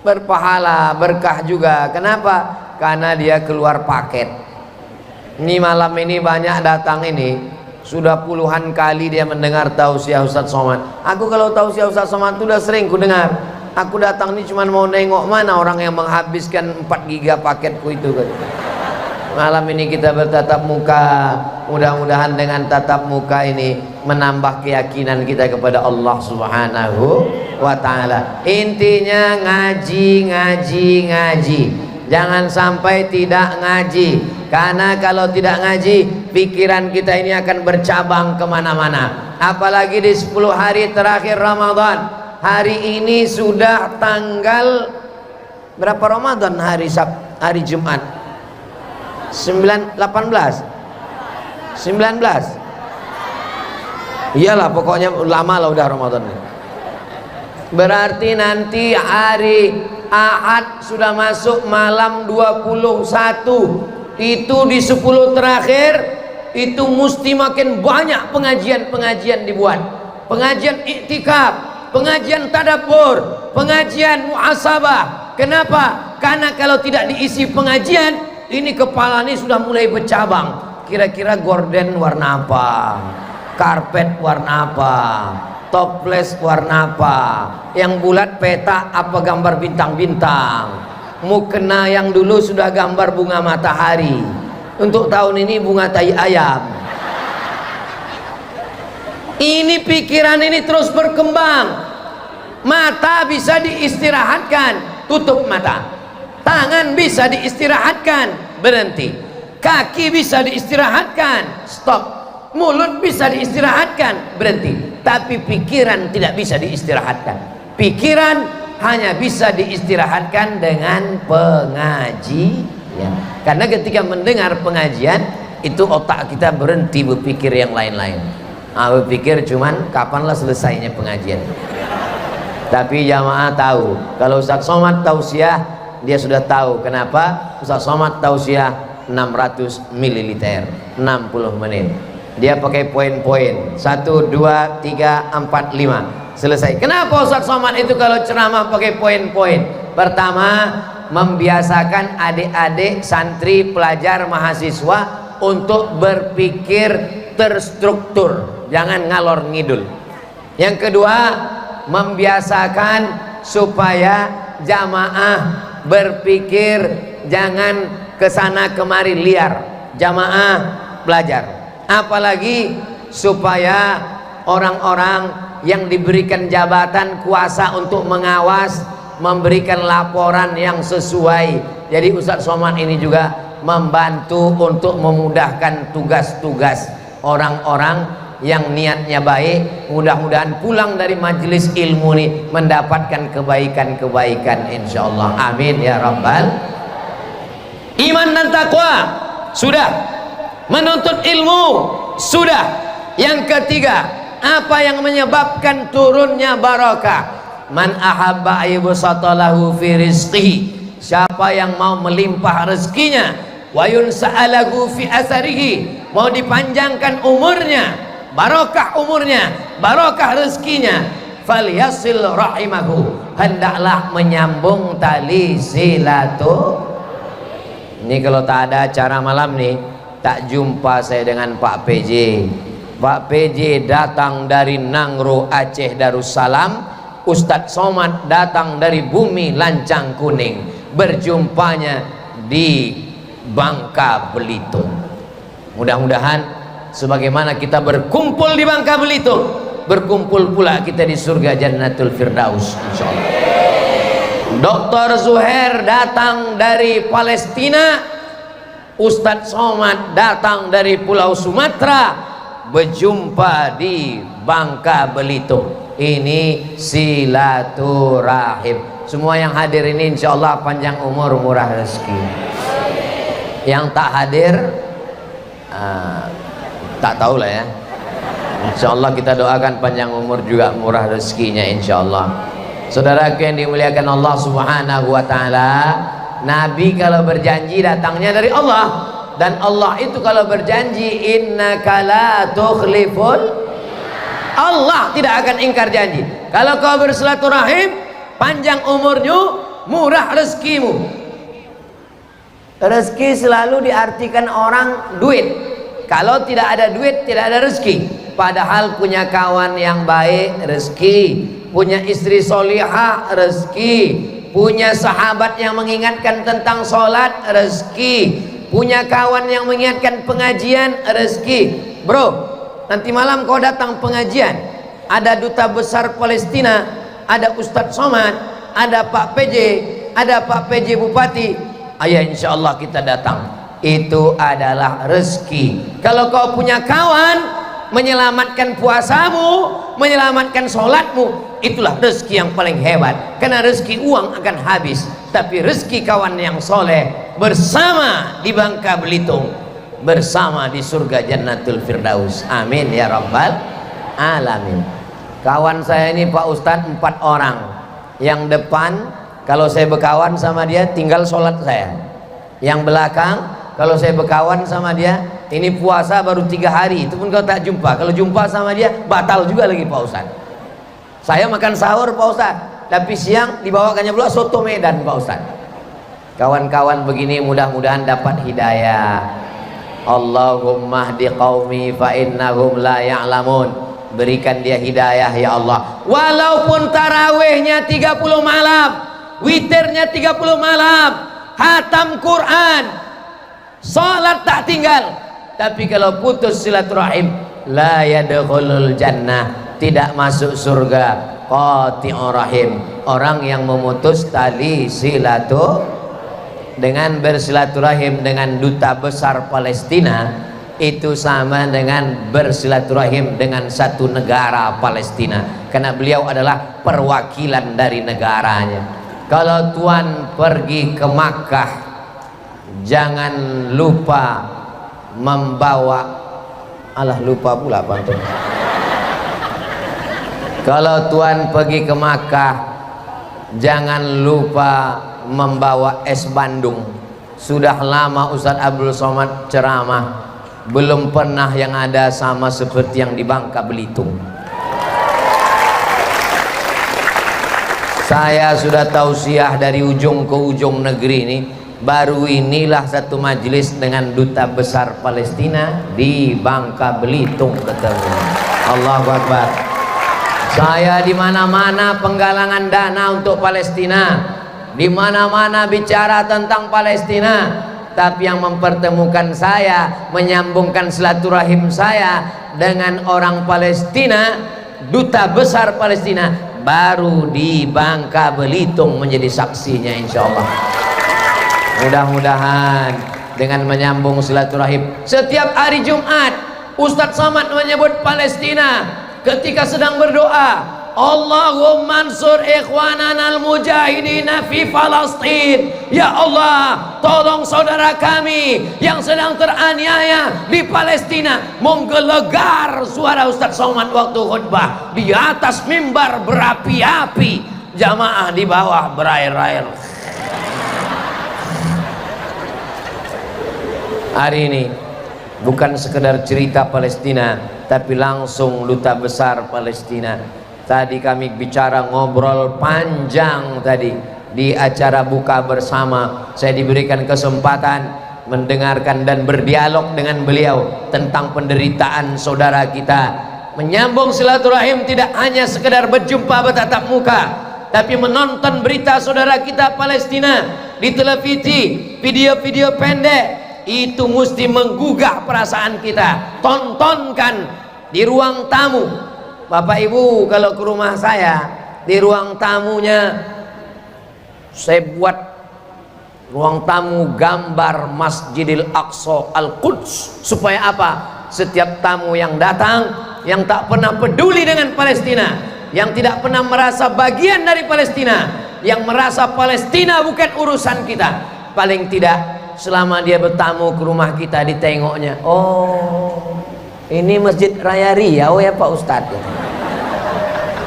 berpahala, berkah juga. Kenapa? Karena dia keluar paket. Ini malam ini banyak datang ini, sudah puluhan kali dia mendengar tausiah Ustadz Somad. Aku kalau tausiah Ustadz Somad itu udah sering ku dengar. Aku datang ini cuma mau nengok mana orang yang menghabiskan 4 giga paketku itu kan. Malam ini kita bertatap muka, mudah-mudahan dengan tatap muka ini menambah keyakinan kita kepada Allah Subhanahu wa ta'ala. Intinya ngaji, ngaji, ngaji. Jangan sampai tidak ngaji, karena kalau tidak ngaji pikiran kita ini akan bercabang kemana-mana. Apalagi di 10 hari terakhir Ramadan. Hari ini sudah tanggal berapa Ramadan? Hari Jumat 18 19, iyalah pokoknya lama lah udah Ramadan. Berarti nanti hari Ahad sudah masuk malam 21. Itu di 10 terakhir itu mesti makin banyak pengajian-pengajian dibuat. Pengajian iktikaf, pengajian tadabbur, pengajian muhasabah. Kenapa? Karena kalau tidak diisi pengajian, ini kepala ini sudah mulai bercabang. Kira-kira gorden warna apa, karpet warna apa, toples warna apa, yang bulat peta apa gambar bintang-bintang, mukena yang dulu sudah gambar bunga matahari, untuk tahun ini bunga tai ayam. Ini pikiran ini terus berkembang. Mata bisa diistirahatkan, tutup mata. Tangan bisa diistirahatkan, berhenti. Kaki bisa diistirahatkan, stop. Mulut bisa diistirahatkan, berhenti. Tapi pikiran tidak bisa diistirahatkan. Pikiran hanya bisa diistirahatkan dengan pengajian. Karena ketika mendengar pengajian, itu otak kita berhenti berpikir yang lain-lain. Berpikir cuman kapanlah selesainya pengajian. Tapi jamaah tahu, kalau Ustadz Somad tausiah, dia sudah tahu kenapa Ustadz Somad tausiah 600 ml 60 menit. Dia pakai poin-poin 1, 2, 3, 4, 5 selesai. Kenapa Ustadz Somad itu kalau ceramah pakai poin-poin? Pertama, membiasakan adik-adik santri pelajar mahasiswa untuk berpikir terstruktur, jangan ngalor ngidul. Yang kedua, membiasakan supaya jamaah berpikir jangan kesana kemari liar, jamaah belajar. Apalagi supaya orang-orang yang diberikan jabatan kuasa untuk mengawas memberikan laporan yang sesuai. Jadi Ustadz Somad ini juga membantu untuk memudahkan tugas-tugas orang-orang yang niatnya baik. Mudah-mudahan pulang dari majelis ilmu ini mendapatkan kebaikan-kebaikan insyaallah, amin ya rabbal. Iman dan takwa sudah, menuntut ilmu sudah. Yang ketiga, apa yang menyebabkan turunnya barakah? Man ahabba ayyubsatalahu fi rizqihi, siapa yang mau melimpah rezekinya, wa yunsa'alahu fi asarihi, mau dipanjangkan umurnya, barokah umurnya, barokah rezekinya, falyasil rahimahu, hendaklah menyambung tali silaturahim. Ini kalau tak ada acara malam nih, tak jumpa saya dengan Pak PJ. Pak PJ datang dari Nangro Aceh Darussalam, Ustadz Somad datang dari bumi Lancang Kuning. Berjumpanya di Bangka Belitung. Mudah-mudahan sebagaimana kita berkumpul di Bangka Belitung, berkumpul pula kita di surga Jannatul Firdaus insyaallah. Dr. Zuhair datang dari Palestina, Ustadz Somad datang dari Pulau Sumatera, berjumpa di Bangka Belitung. Ini silaturahim. Semua yang hadir ini insyaallah panjang umur, murah rezeki. Yang tak hadir tak tahu lah ya. Insyaallah kita doakan panjang umur juga murah rezekinya insyaallah. Saudaraku yang dimuliakan Allah Subhanahu wa taala, Nabi kalau berjanji datangnya dari Allah, dan Allah itu kalau berjanji innaka la tukhliful, Allah tidak akan ingkar janji. Kalau kau bersilaturahim, panjang umurnya, murah rezekimu. Rezeki selalu diartikan orang duit. Kalau tidak ada duit, tidak ada rezeki. Padahal punya kawan yang baik, rezeki. Punya istri solihah, rezeki. Punya sahabat yang mengingatkan tentang sholat, rezeki. Punya kawan yang mengingatkan pengajian, rezeki. Bro, nanti malam kau datang pengajian, ada duta besar Palestina, ada Ustadz Somad, ada Pak PJ, ada Pak PJ Bupati. Ayah insyaallah kita datang. Itu adalah rezeki. Kalau kau punya kawan menyelamatkan puasamu, menyelamatkan sholatmu, itulah rezeki yang paling hebat. Karena rezeki uang akan habis, tapi rezeki kawan yang soleh bersama di Bangka Belitung, bersama di surga Jannatul Firdaus. Amin ya rabbal alamin. Kawan saya ini Pak Ustadz 4 orang. Yang depan kalau saya berkawan sama dia tinggal sholat saya. Yang belakang kalau saya berkawan sama dia, ini puasa baru 3 hari, itu pun kalau tak jumpa. Kalau jumpa sama dia batal juga lagi Pak Ustadz. Saya makan sahur Pak Ustadz, tapi siang dibawakannya pula soto Medan Pak Ustadz. Kawan-kawan begini mudah-mudahan dapat hidayah. Allahumma hdi qaumi fa innahum la ya'lamun. Berikan dia hidayah ya Allah. Walaupun tarawihnya 30 malam, witirnya 30 malam, hatam Quran, salat tak tinggal, tapi kalau putus silaturahim, la yadkhulul jannah, tidak masuk surga. Qati'ur rahim, orang yang memutus tali dengan bersilaturahim dengan duta besar Palestina, itu sama dengan bersilaturahim dengan satu negara Palestina, karena beliau adalah perwakilan dari negaranya. Kalau tuan pergi ke Makkah, jangan lupa membawa, alah lupa pula pantun. Kalau tuan pergi ke Makkah, jangan lupa membawa es Bandung. Sudah lama Ustadz Abdul Somad ceramah, belum pernah yang ada sama seperti yang di Bangka Belitung. Saya sudah tausiah dari ujung ke ujung negeri ini. Baru inilah satu majelis dengan duta besar Palestina di Bangka Belitung ketemu. Allahu Akbar. Saya di mana-mana penggalangan dana untuk Palestina, di mana-mana bicara tentang Palestina, tapi yang mempertemukan saya, menyambungkan silaturahim saya dengan orang Palestina, duta besar Palestina, baru di Bangka Belitung menjadi saksinya insyaallah. Mudah-mudahan dengan menyambung silaturahim setiap hari Jumat, Ustadz Somad menyebut Palestina ketika sedang berdoa, Allahumma ansur ikhwanana al-mujahidina fi Palestin. Ya Allah, tolong saudara kami yang sedang teraniaya di Palestina. Menggelegar suara Ustadz Somad waktu khutbah. Di atas mimbar berapi-api, jamaah di bawah berair-air. Hari ini bukan sekedar cerita Palestina, tapi langsung duta besar Palestina. Tadi kami bicara ngobrol panjang tadi di acara buka bersama. Saya diberikan kesempatan mendengarkan dan berdialog dengan beliau tentang penderitaan saudara kita. Menyambung silaturahim tidak hanya sekedar berjumpa bertatap muka, tapi menonton berita saudara kita Palestina di televisi, video-video pendek, itu mesti menggugah perasaan kita. Tontonkan di ruang tamu. Bapak Ibu kalau ke rumah saya, di ruang tamunya saya buat ruang tamu gambar Masjidil Aqsa Al-Quds. Supaya apa? Setiap tamu yang datang, yang tak pernah peduli dengan Palestina, yang tidak pernah merasa bagian dari Palestina, yang merasa Palestina bukan urusan kita, paling tidak selama dia bertamu ke rumah kita, ditengoknya, oh ini Masjid Raya Riau ya Pak Ustadz,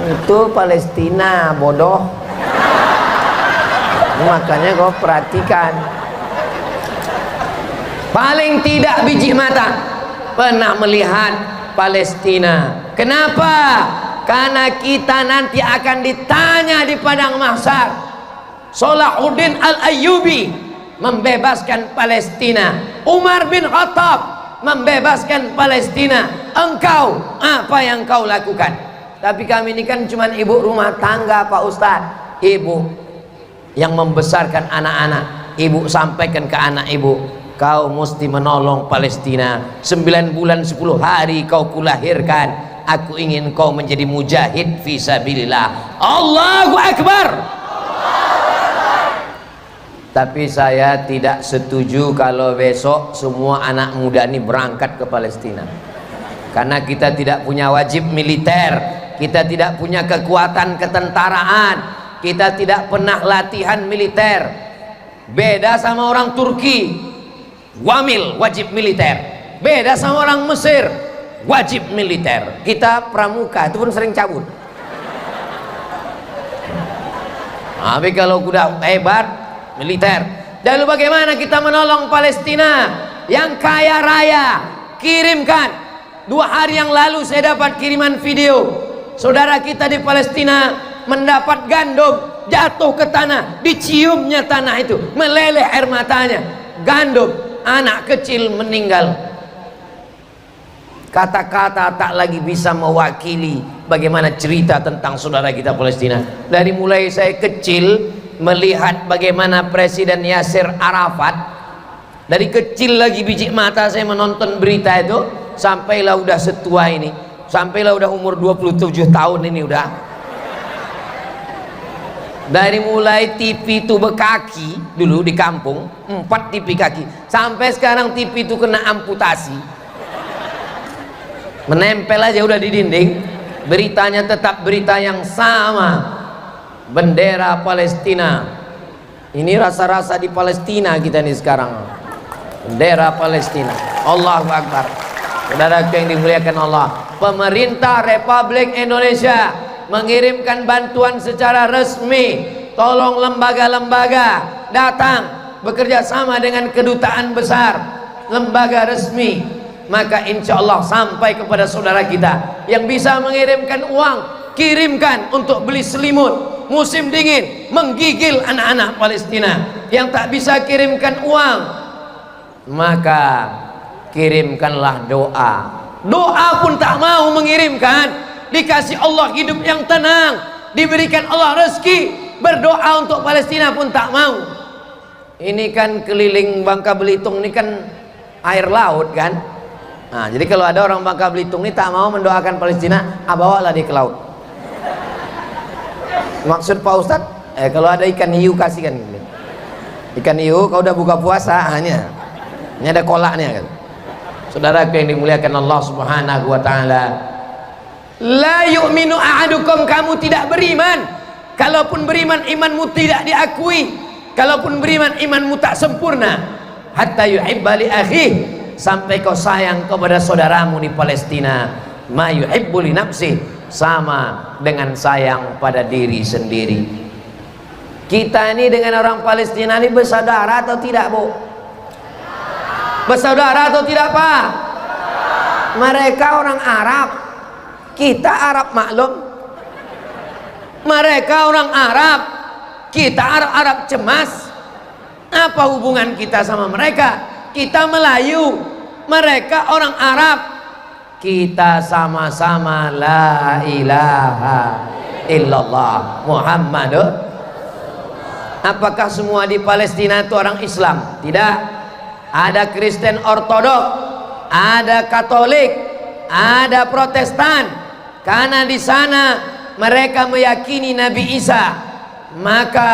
itu Palestina bodoh, makanya kau perhatikan. Paling tidak biji mata pernah melihat Palestina. Kenapa? Karena kita nanti akan ditanya di padang mahsyar. Salahuddin Al-Ayyubi membebaskan Palestina, Umar bin Khattab membebaskan Palestina. Engkau apa yang kau lakukan? Tapi kami ini kan cuma ibu rumah tangga Pak Ustadz. Ibu yang membesarkan anak-anak, ibu sampaikan ke anak ibu, kau mesti menolong Palestina. 9 bulan 10 hari kau kulahirkan, aku ingin kau menjadi mujahid fisabilillah. Allahu Akbar. Tapi saya tidak setuju kalau besok semua anak muda ini berangkat ke Palestina, karena kita tidak punya wajib militer, kita tidak punya kekuatan ketentaraan, kita tidak pernah latihan militer. Beda sama orang Turki, wamil wajib militer. Beda sama orang Mesir, wajib militer. Kita pramuka itu pun sering cabut. Tapi kalau udah hebat militer. Lalu bagaimana kita menolong Palestina yang kaya raya? Kirimkan. 2 hari yang lalu saya dapat kiriman video, saudara kita di Palestina mendapat gandum jatuh ke tanah, diciumnya tanah itu, meleleh air matanya. Gandum, anak kecil meninggal. Kata-kata tak lagi bisa mewakili bagaimana cerita tentang saudara kita Palestina. Dari mulai saya kecil melihat bagaimana Presiden Yasir Arafat, dari kecil lagi biji mata saya menonton berita itu, sampailah udah setua ini, sampailah udah umur 27 tahun ini udah. Dari mulai TV itu bekaki dulu di kampung, 4 TV kaki, sampai sekarang TV itu kena amputasi, menempel aja udah di dinding, beritanya tetap berita yang sama, bendera Palestina. Ini rasa-rasa di Palestina kita nih sekarang, bendera Palestina. Allahu Akbar. Saudara yang dimuliakan Allah, pemerintah Republik Indonesia mengirimkan bantuan secara resmi. Tolong lembaga-lembaga datang bekerja sama dengan kedutaan besar, lembaga resmi, maka insya Allah sampai kepada saudara kita. Yang bisa mengirimkan uang, kirimkan untuk beli selimut musim dingin menggigil anak-anak Palestina. Yang tak bisa kirimkan uang, maka kirimkanlah doa. Doa pun tak mau mengirimkan. Dikasih Allah hidup yang tenang, diberikan Allah rezeki, berdoa untuk Palestina pun tak mau. Ini kan keliling Bangka Belitung ini kan air laut kan. Nah, jadi kalau ada orang Bangka Belitung ini tak mau mendoakan Palestina, bawalah dia ke laut. Maksud Pak Ustadz, kalau ada ikan hiu kasihkan. Ikan hiu kau udah buka puasa, hanya ini ada kolaknya kan. Saudara yang dimuliakan Allah Subhanahu wa taala, la yu'minu ahadukum, kamu tidak beriman. Kalaupun beriman, imanmu tidak diakui. Kalaupun beriman, imanmu tak sempurna. Hatta yuhibba li akhihi, sampai kau sayang kepada saudaramu di Palestina. Ma yuhibbu li nafsihi, sama dengan sayang pada diri sendiri. Kita ini dengan orang Palestina ini bersaudara atau tidak, Bu? Bersaudara atau tidak, Pak? Mereka orang Arab, kita Arab maklum. Mereka orang Arab, kita Arab cemas. Apa hubungan kita sama mereka? Kita Melayu, mereka orang Arab. Kita sama-sama la ilaha illallah Muhammadur. Apakah semua di Palestina itu orang Islam? Tidak. Ada Kristen Ortodok, ada Katolik, ada Protestan. Karena di sana mereka meyakini Nabi Isa, maka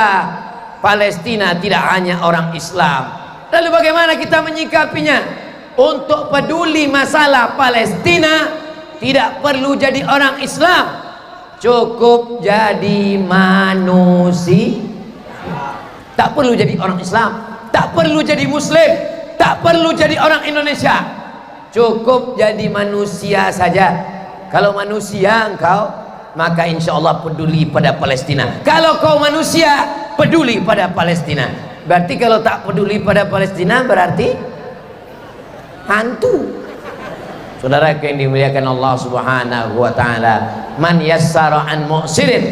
Palestina tidak hanya orang Islam. Lalu bagaimana kita menyikapinya? Untuk peduli masalah Palestina tidak perlu jadi orang Islam, cukup jadi manusia. Tak perlu jadi orang Islam, tak perlu jadi Muslim, tak perlu jadi orang Indonesia, cukup jadi manusia saja. Kalau manusia engkau, maka insya Allah peduli pada Palestina. Kalau kau manusia, peduli pada Palestina. Berarti kalau tak peduli pada Palestina berarti hantu. Saudara yang dimuliakan Allah Subhanahu wa taala, man yassara an mu'sirin,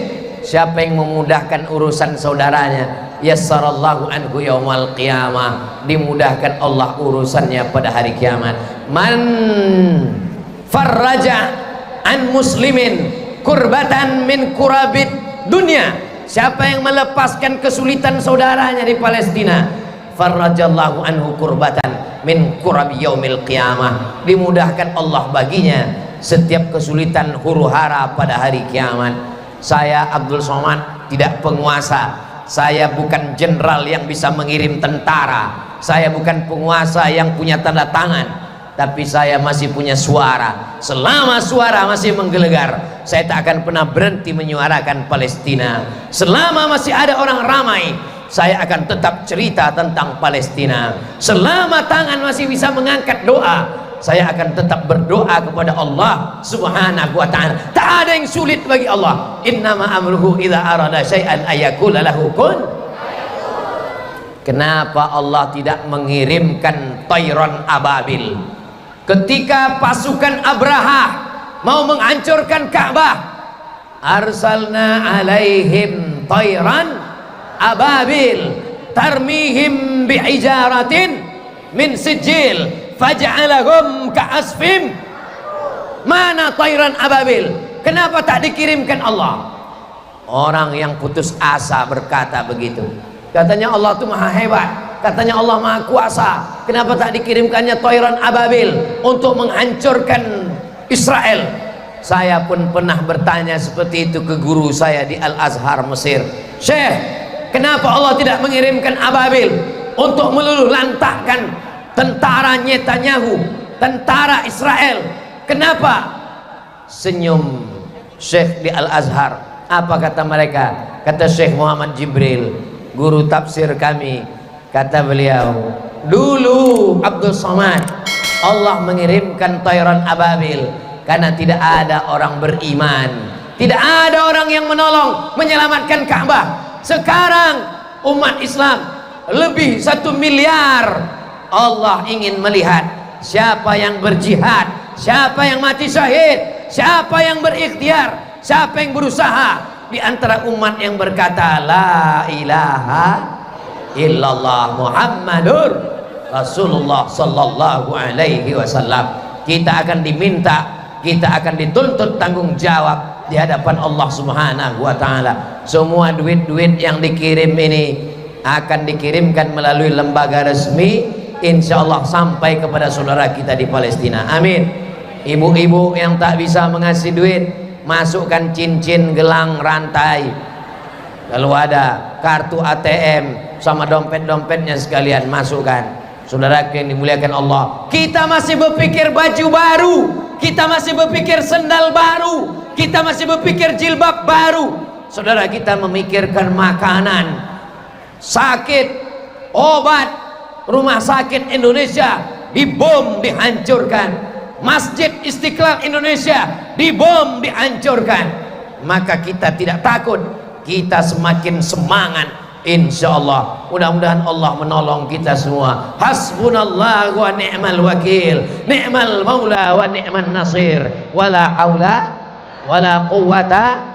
siapa yang memudahkan urusan saudaranya, yassarallahu anhu yaumal qiyamah, dimudahkan Allah urusannya pada hari kiamat. Man farraja an muslimin kurbatan min kurabid dunia, siapa yang melepaskan kesulitan saudaranya di Palestina, farrajallahu anhu kurbatan min kurabi yaumil qiyamah, dimudahkan Allah baginya setiap kesulitan huru-hara pada hari kiamat. Saya Abdul Somad tidak penguasa, saya bukan jenderal yang bisa mengirim tentara, saya bukan penguasa yang punya tanda tangan, tapi saya masih punya suara. Selama suara masih menggelegar, saya tak akan pernah berhenti menyuarakan Palestina. Selama masih ada orang ramai, saya akan tetap cerita tentang Palestina. Selama tangan masih bisa mengangkat doa, saya akan tetap berdoa kepada Allah Subhanahu wa ta'ala. Tak ada yang sulit bagi Allah. Innama amruhu idza arada syai'an ayaqula lahu kun. Kenapa Allah tidak mengirimkan tayran ababil ketika pasukan Abraha mau menghancurkan Ka'bah? Arsalna alaihim tayran ababil tarmihim bi'ijaratin min sijil faj'alahum ka'asfim. Mana tayran ababil? Kenapa tak dikirimkan Allah? Orang yang putus asa berkata begitu. Katanya Allah itu maha hebat, katanya Allah maha kuasa, kenapa tak dikirimkannya tayran ababil untuk menghancurkan Israel? Saya pun pernah bertanya seperti itu ke guru saya di Al-Azhar Mesir. Syekh, kenapa Allah tidak mengirimkan ababil untuk meluluh lantakkan tentara Netanyahu, tentara Israel? Kenapa? Senyum Syekh di Al-Azhar. Apa kata mereka? Kata Syekh Muhammad Jibril, guru tafsir kami, kata beliau, dulu Abdul Somad Allah mengirimkan tayran ababil karena tidak ada orang beriman, tidak ada orang yang menolong menyelamatkan Ka'bah. Sekarang umat Islam lebih 1 miliar. Allah ingin melihat siapa yang berjihad, siapa yang mati syahid, siapa yang berikhtiar, siapa yang berusaha di antara umat yang berkata la ilaha illallah Muhammadur Rasulullah sallallahu alaihi wasallam. Kita akan diminta, kita akan dituntut tanggung jawab di hadapan Allah Subhanahu wa taala. Semua duit-duit yang dikirim ini akan dikirimkan melalui lembaga resmi, insyaallah sampai kepada saudara kita di Palestina. Amin. Ibu-ibu yang tak bisa mengasih duit, masukkan cincin, gelang, rantai. Kalau ada kartu ATM sama dompet-dompetnya sekalian masukkan. Saudara yang dimuliakan Allah, kita masih berpikir baju baru, kita masih berpikir sendal baru, kita masih berpikir jilbab baru. Saudara, kita memikirkan makanan, sakit, obat. Rumah sakit Indonesia dibom, dihancurkan. Masjid Istiqlal Indonesia dibom, dihancurkan. Maka kita tidak takut, kita semakin semangat. Insyaallah, mudah-mudahan Allah menolong kita semua. Hasbunallah wa ni'mal wakil, ni'mal maula wa ni'man nasir, wala haula wala quwwata.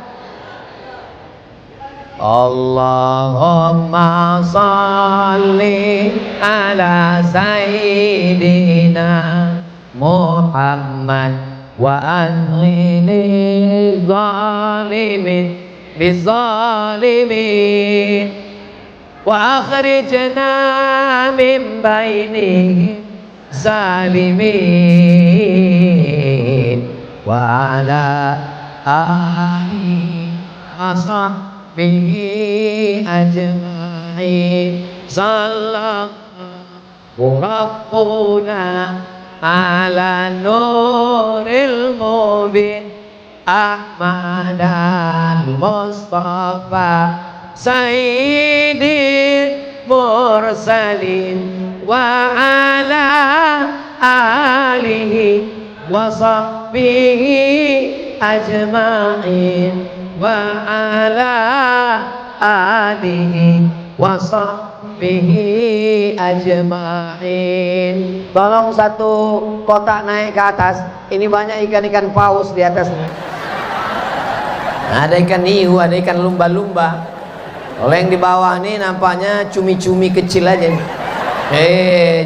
Allahumma salli ala sayyidina Muhammad wa anhini zalimin bizalimin. وأخرجنا من بينهم ظالمين وعلى آله وصحبه أجمعين صلى ربنا على النور المبين أحمد المصطفى سيد المرسلين وعلى آله وصحبه أجمعين وعلى آله وصحبه ajma'in. Tolong satu kotak naik ke atas. Ini banyak ikan-ikan paus di atas. Ada ikan hiu, ada ikan lumba-lumba. Kalau yang di bawah ini nampaknya cumi-cumi kecil aja.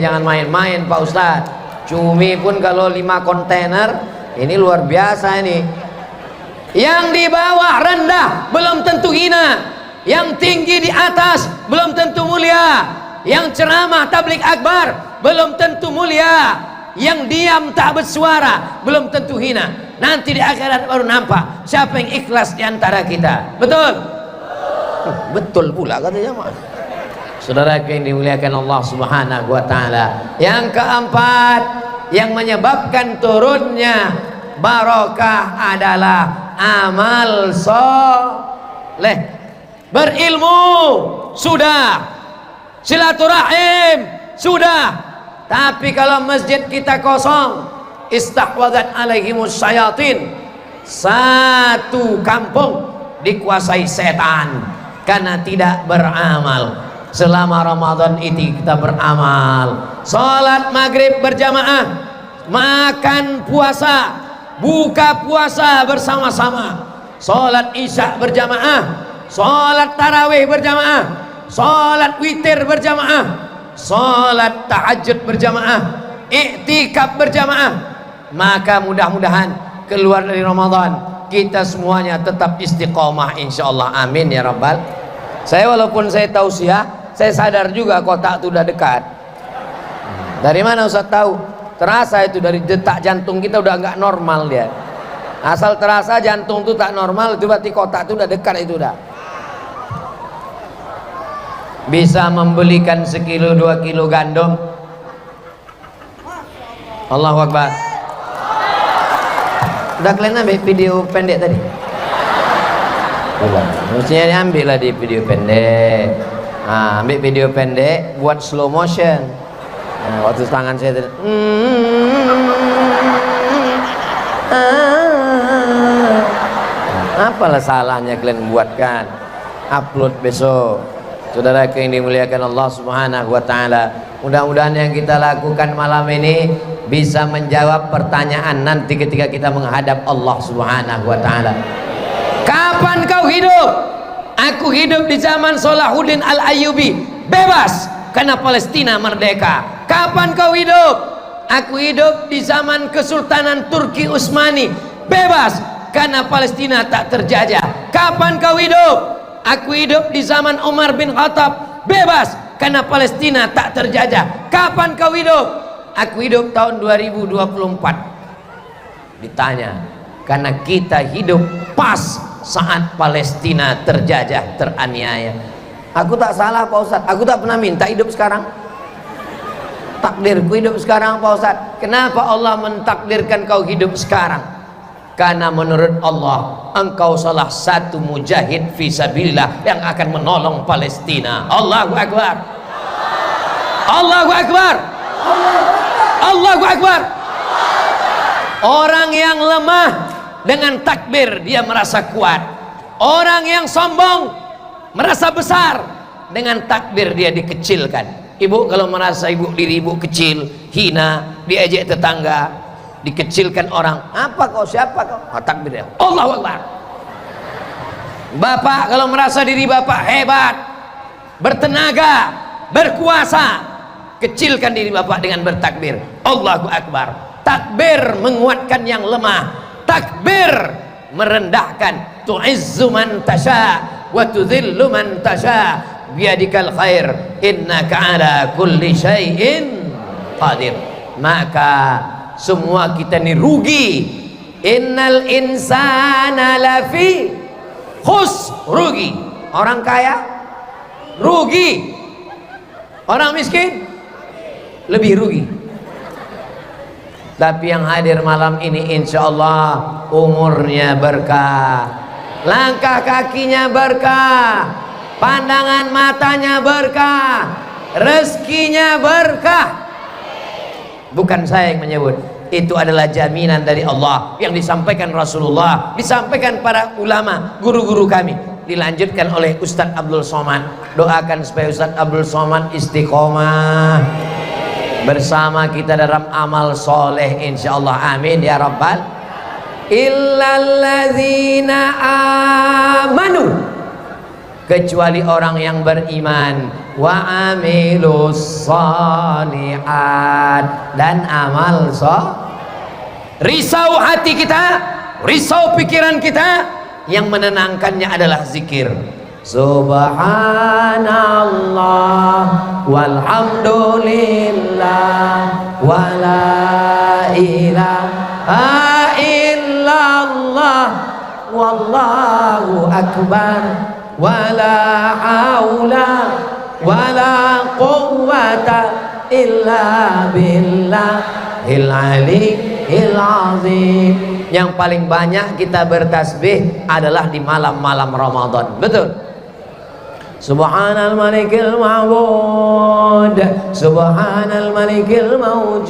Jangan main-main Pak Ustadz. Cumi pun kalau 5 kontainer, ini luar biasa ini. Yang di bawah rendah belum tentu hina. Yang tinggi di atas belum tentu mulia. Yang ceramah tablik akbar belum tentu mulia. Yang diam tak bersuara belum tentu hina. Nanti di akhirat baru nampak siapa yang ikhlas di antara kita. Betul? Betul pula katanya Mas. Saudara yang dimuliakan Allah Subhanahu wa taala. Yang keempat, yang menyebabkan turunnya barokah adalah amal soleh. Berilmu sudah, silaturahim sudah, tapi kalau masjid kita kosong, istahwadat alaihimus syayatin, satu kampung dikuasai setan karena tidak beramal. Selama Ramadan ini kita beramal, sholat maghrib berjamaah, makan puasa, buka puasa bersama-sama, sholat isya berjamaah, sholat tarawih berjamaah, sholat witir berjamaah, sholat tahajud berjamaah, iktikaf berjamaah. Maka mudah-mudahan keluar dari Ramadan kita semuanya tetap istiqomah insyaallah. Amin ya rabbal. Saya walaupun saya tausiah, saya sadar juga kotak itu udah dekat. Dari mana Ustaz tahu? Terasa itu dari detak jantung kita udah nggak normal dia. Asal terasa jantung itu tak normal, itu berarti kotak itu udah dekat itu udah. Bisa membelikan 1 kilo 2 kilo gandum. Allahu Akbar. Udah kalian ambil video pendek tadi? Mestinya diambil lah di video pendek. Nah, ambil video pendek buat slow motion. Nah, waktu tangan saya tadi. Apalah salahnya kalian buatkan, upload besok. Saudara yang dimuliakan Allah Subhanahu wa taala, mudah-mudahan yang kita lakukan malam ini bisa menjawab pertanyaan nanti ketika kita menghadap Allah Subhanahu wa taala. Kapan kau hidup? Aku hidup di zaman Salahuddin Al-Ayyubi, bebas karena Palestina merdeka. Kapan kau hidup? Aku hidup di zaman Kesultanan Turki Utsmani, bebas karena Palestina tak terjajah. Kapan kau hidup? Aku hidup di zaman Umar bin Khattab, bebas karena Palestina tak terjajah. Kapan kau hidup? Aku hidup tahun 2024. Ditanya, karena kita hidup pas saat Palestina terjajah, teraniaya. Aku tak salah Pak Ustadz, aku tak pernah minta hidup sekarang. Takdirku hidup sekarang Pak Ustadz. Kenapa Allah mentakdirkan kau hidup sekarang? Karena menurut Allah engkau salah satu mujahid fisabilillah yang akan menolong Palestina. Allahu Akbar. Allahu Akbar. Allahu Akbar. Orang yang lemah dengan takbir dia merasa kuat. Orang yang sombong merasa besar, dengan takbir dia dikecilkan. Ibu kalau merasa diri ibu kecil, hina, diejek tetangga, dikecilkan orang, apa kau, siapa kau? Takbir dia, Allahu Akbar. Bapak kalau merasa diri bapak hebat, bertenaga, berkuasa, kecilkan diri bapak dengan bertakbir, Allahu Akbar. Takbir menguatkan yang lemah, takbir merendahkan. Tu'izzu man tasha wa tudhillu man tasha biyadikal khair innaka ala kulli syai'in qadir. Maka semua kita ini rugi. Innal insana lafi rugi. Orang kaya rugi, orang miskin lebih rugi. Tapi yang hadir malam ini insya Allah umurnya berkah, langkah kakinya berkah, pandangan matanya berkah, rezekinya berkah. Bukan saya yang menyebut, itu adalah jaminan dari Allah yang disampaikan Rasulullah, disampaikan para ulama, guru-guru kami, dilanjutkan oleh Ustadz Abdul Somad. Doakan supaya Ustadz Abdul Somad istiqomah bersama kita dalam amal soleh insyaallah, amin ya rabbal. Illalladzina amanu, kecuali orang yang beriman, wa amilus shalihat, dan amal risau hati kita, risau pikiran kita, yang menenangkannya adalah zikir. Subhanallah walhamdulillah wala ilaha illallah wallahu akbar wala haula wala quwwata illa billahil aliyyil azim. Yang paling banyak kita bertasbih adalah di malam-malam Ramadan. Betul? Subhanal malikil ma'bud, subhanal malikil mawjud,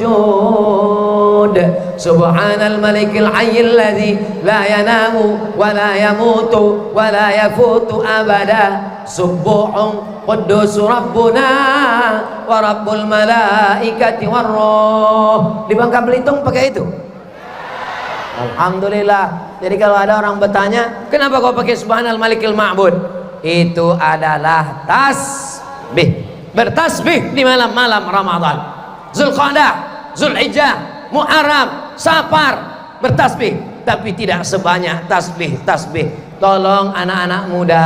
subhanal malikil hayyil ladzi la yanamu wa la yamutu wa la yafutu abada, subuhun quddus rabbuna wa rabbul malaikati warruh. Di Bangka Belitung pakai itu. Alhamdulillah. Jadi kalau ada orang bertanya, kenapa kau pakai subhanal malikil ma'bud? Itu adalah tasbih, bertasbih di malam-malam Ramadan, Zulqa'dah, Zulhijjah, Muharram, Safar, bertasbih. Tapi tidak sebanyak tasbih. Tolong anak-anak muda,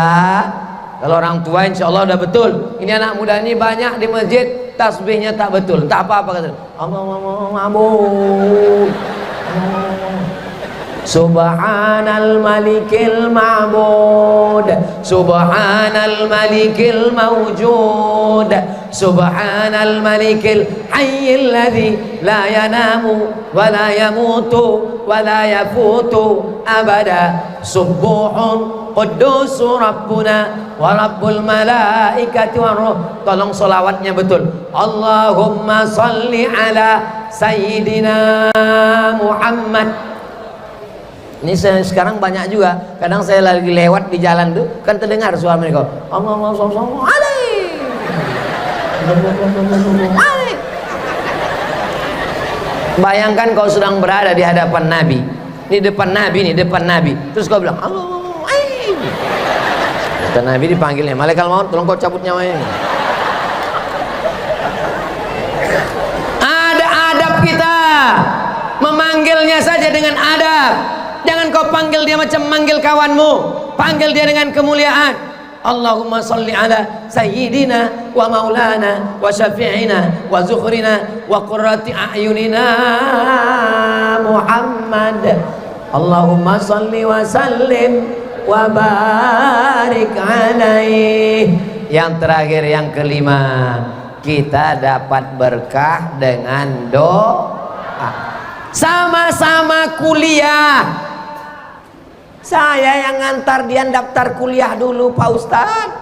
kalau orang tua insya Allah udah betul, ini anak muda ini banyak di masjid tasbihnya tak betul, tak apa-apa kata Subhanal malikil ma'bud, subhanal malikil mawjud, subhanal malikil hayyil ladzi la yanamu wa la yamutu wa la yafutu abada, subuhun quddus rabbuna wa rabbul malaikati warruh. Tolong solawatnya betul. Allahumma salli ala sayyidina Muhammad. Ini saya sekarang banyak juga, kadang saya lagi lewat di jalan tuh kan terdengar suara mereka bayangkan kau sedang berada di hadapan Nabi, di depan Nabi, terus kau bilang kata Nabi dipanggilnya, malaikat maut tolong kau cabut nyawanya. Ada adab kita, memanggilnya saja dengan adab. Jangan kau panggil dia macam manggil kawanmu, panggil dia dengan kemuliaan. Allahumma salli ala sayyidina wa maulana wa syafi'ina wa zukhrina wa qurrati a'yunina Muhammad. Allahumma salli wa sallim wa barik alaih. Yang terakhir, yang kelima, kita dapat berkah dengan doa. Sama-sama kuliah. Saya yang ngantar dia daftar kuliah dulu Pak Ustadz.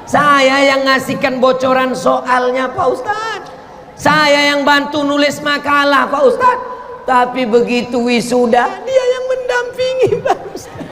Saya yang ngasihkan bocoran soalnya Pak Ustadz. Saya yang bantu nulis makalah Pak Ustadz. Tapi begitu wisuda dia yang mendampingi Pak Ustadz.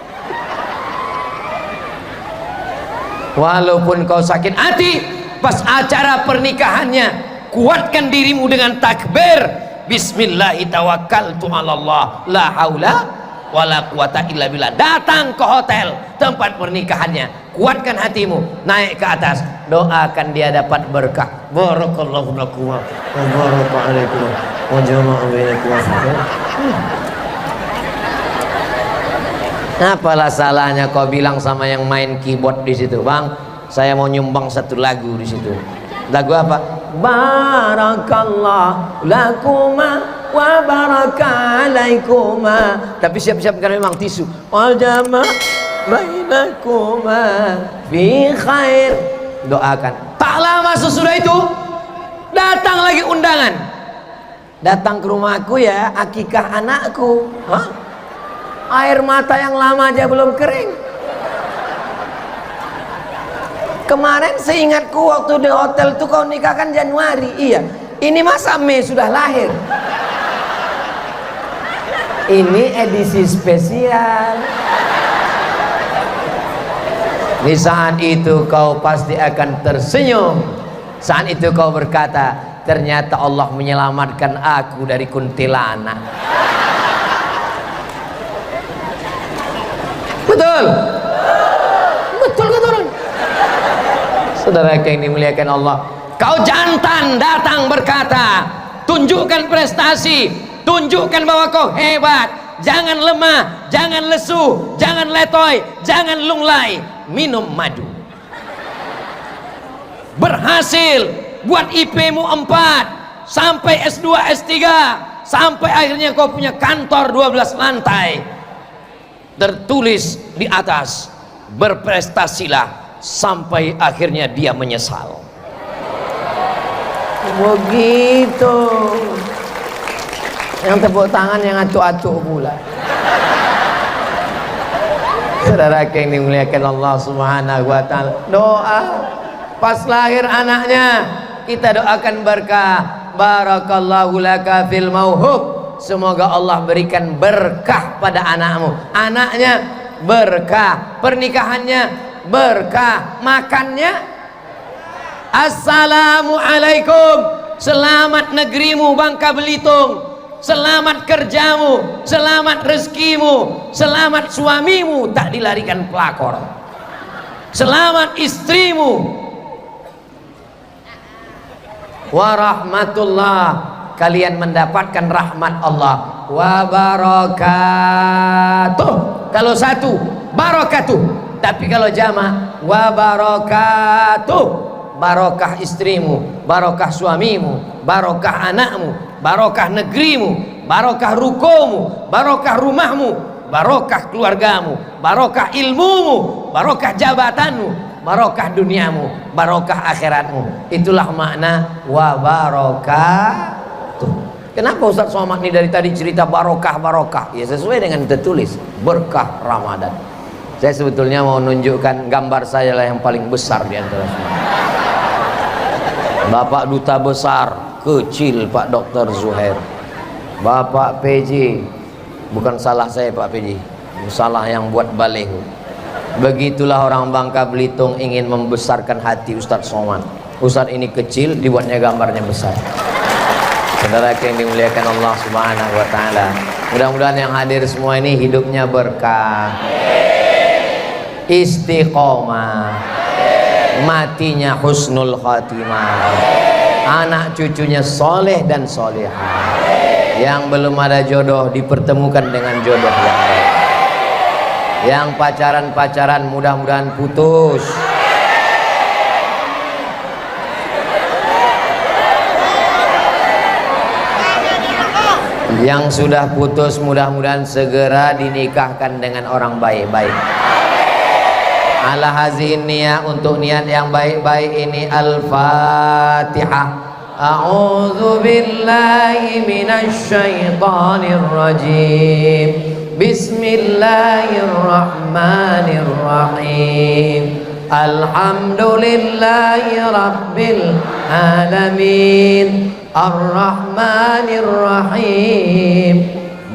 Walaupun kau sakit hati pas acara pernikahannya, kuatkan dirimu dengan takbir. Bismillahirrahmanirrahim. La haula wala quwata illa billah. Datang ke hotel tempat pernikahannya, kuatkan hatimu, naik ke atas, doakan dia dapat berkah. Barakallahu lakum wa baraka alaikum wa jama'a bainakum. Apalah salahnya kau bilang sama yang main keyboard di situ, Bang, Saya mau nyumbang satu lagu di situ. Lagu apa? Barakallah lakuma wa baraka alaikuma. Tapi siap-siap kan memang tisu. Wal jama' bainakuma fi khair. Doakan. Tak lama sesudah itu datang lagi undangan. Datang ke rumahku ya, akikah anakku. Hah? Air mata yang lama aja belum kering. Kemarin seingatku waktu di hotel tuh kau nikahkan Januari. Iya. Ini masa Mei sudah lahir. Ini edisi spesial. Di saat itu kau pasti akan tersenyum. Saat itu kau berkata, ternyata Allah menyelamatkan aku dari kuntilanak. Betul? Betul kata orang. Saudara yang dimuliakan Allah, kau jantan datang berkata, tunjukkan prestasi, tunjukkan bahwa kau hebat. Jangan lemah, jangan lesu, jangan letoy, jangan lunglai. Minum madu. Berhasil, buat IP-mu 4 sampai S2, S3, sampai akhirnya kau punya kantor 12 lantai. Tertulis di atas, berprestasilah sampai akhirnya dia menyesal. Begitu. Yang tepuk tangan yang acuk-acuk pula. Saudara yang dimuliakan Allah Subhanahu wa taala, doa pas lahir anaknya kita doakan berkah. Barakallahu laka fil mauhub. Semoga Allah berikan berkah pada anakmu. Anaknya berkah, pernikahannya berkah, makannya assalamualaikum, selamat negerimu Bangka Belitung, selamat kerjamu, selamat rezekimu, selamat suamimu tak dilarikan pelakor, selamat istrimu, warahmatullah, kalian mendapatkan rahmat Allah, wabarakatuh. Kalau satu barakatuh, tapi kalau jama' wabarakatuh, barokah istrimu, barokah suamimu, barokah anakmu, barokah negerimu, barokah rukomu, barokah rumahmu, barokah keluargamu, barokah ilmumu, barokah jabatanmu, barokah duniamu, barokah akhiratmu. Itulah makna wabarakatuh. Kenapa Ustaz Somad ini dari tadi cerita barokah-barokah? Ya sesuai dengan tertulis berkah Ramadan. Saya sebetulnya mau menunjukkan gambar saya lah yang paling besar di antara semua. Bapak Duta Besar kecil Pak Dr. Zuhair, Bapak PJ, bukan salah saya Pak PJ, salah yang buat baleho. Begitulah orang Bangka Belitung ingin membesarkan hati Ustadz Somad. Ustadz ini kecil, dibuatnya gambarnya besar. Saudara yang dimuliakan Allah Subhanahu wa taala, mudah-mudahan yang hadir semua ini hidupnya berkah, istiqomah, matinya husnul khatimah, anak cucunya soleh dan solehah. Yang belum ada jodoh dipertemukan dengan jodoh yang baik. Yang pacaran-pacaran mudah-mudahan putus. Yang sudah putus mudah-mudahan segera dinikahkan dengan orang baik-baik. Ala hazin niyah, untuk niat yang baik-baik ini. Al-Fatihah. A'udzu billahi minasy syaithanir rajim. Bismillahirrahmanirrahim. Alhamdulillahi rabbil alamin. Ar-Rahmanir-Rahim.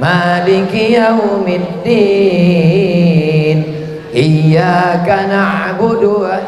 Maliki yaumiddin. Iyyaka na'budu wa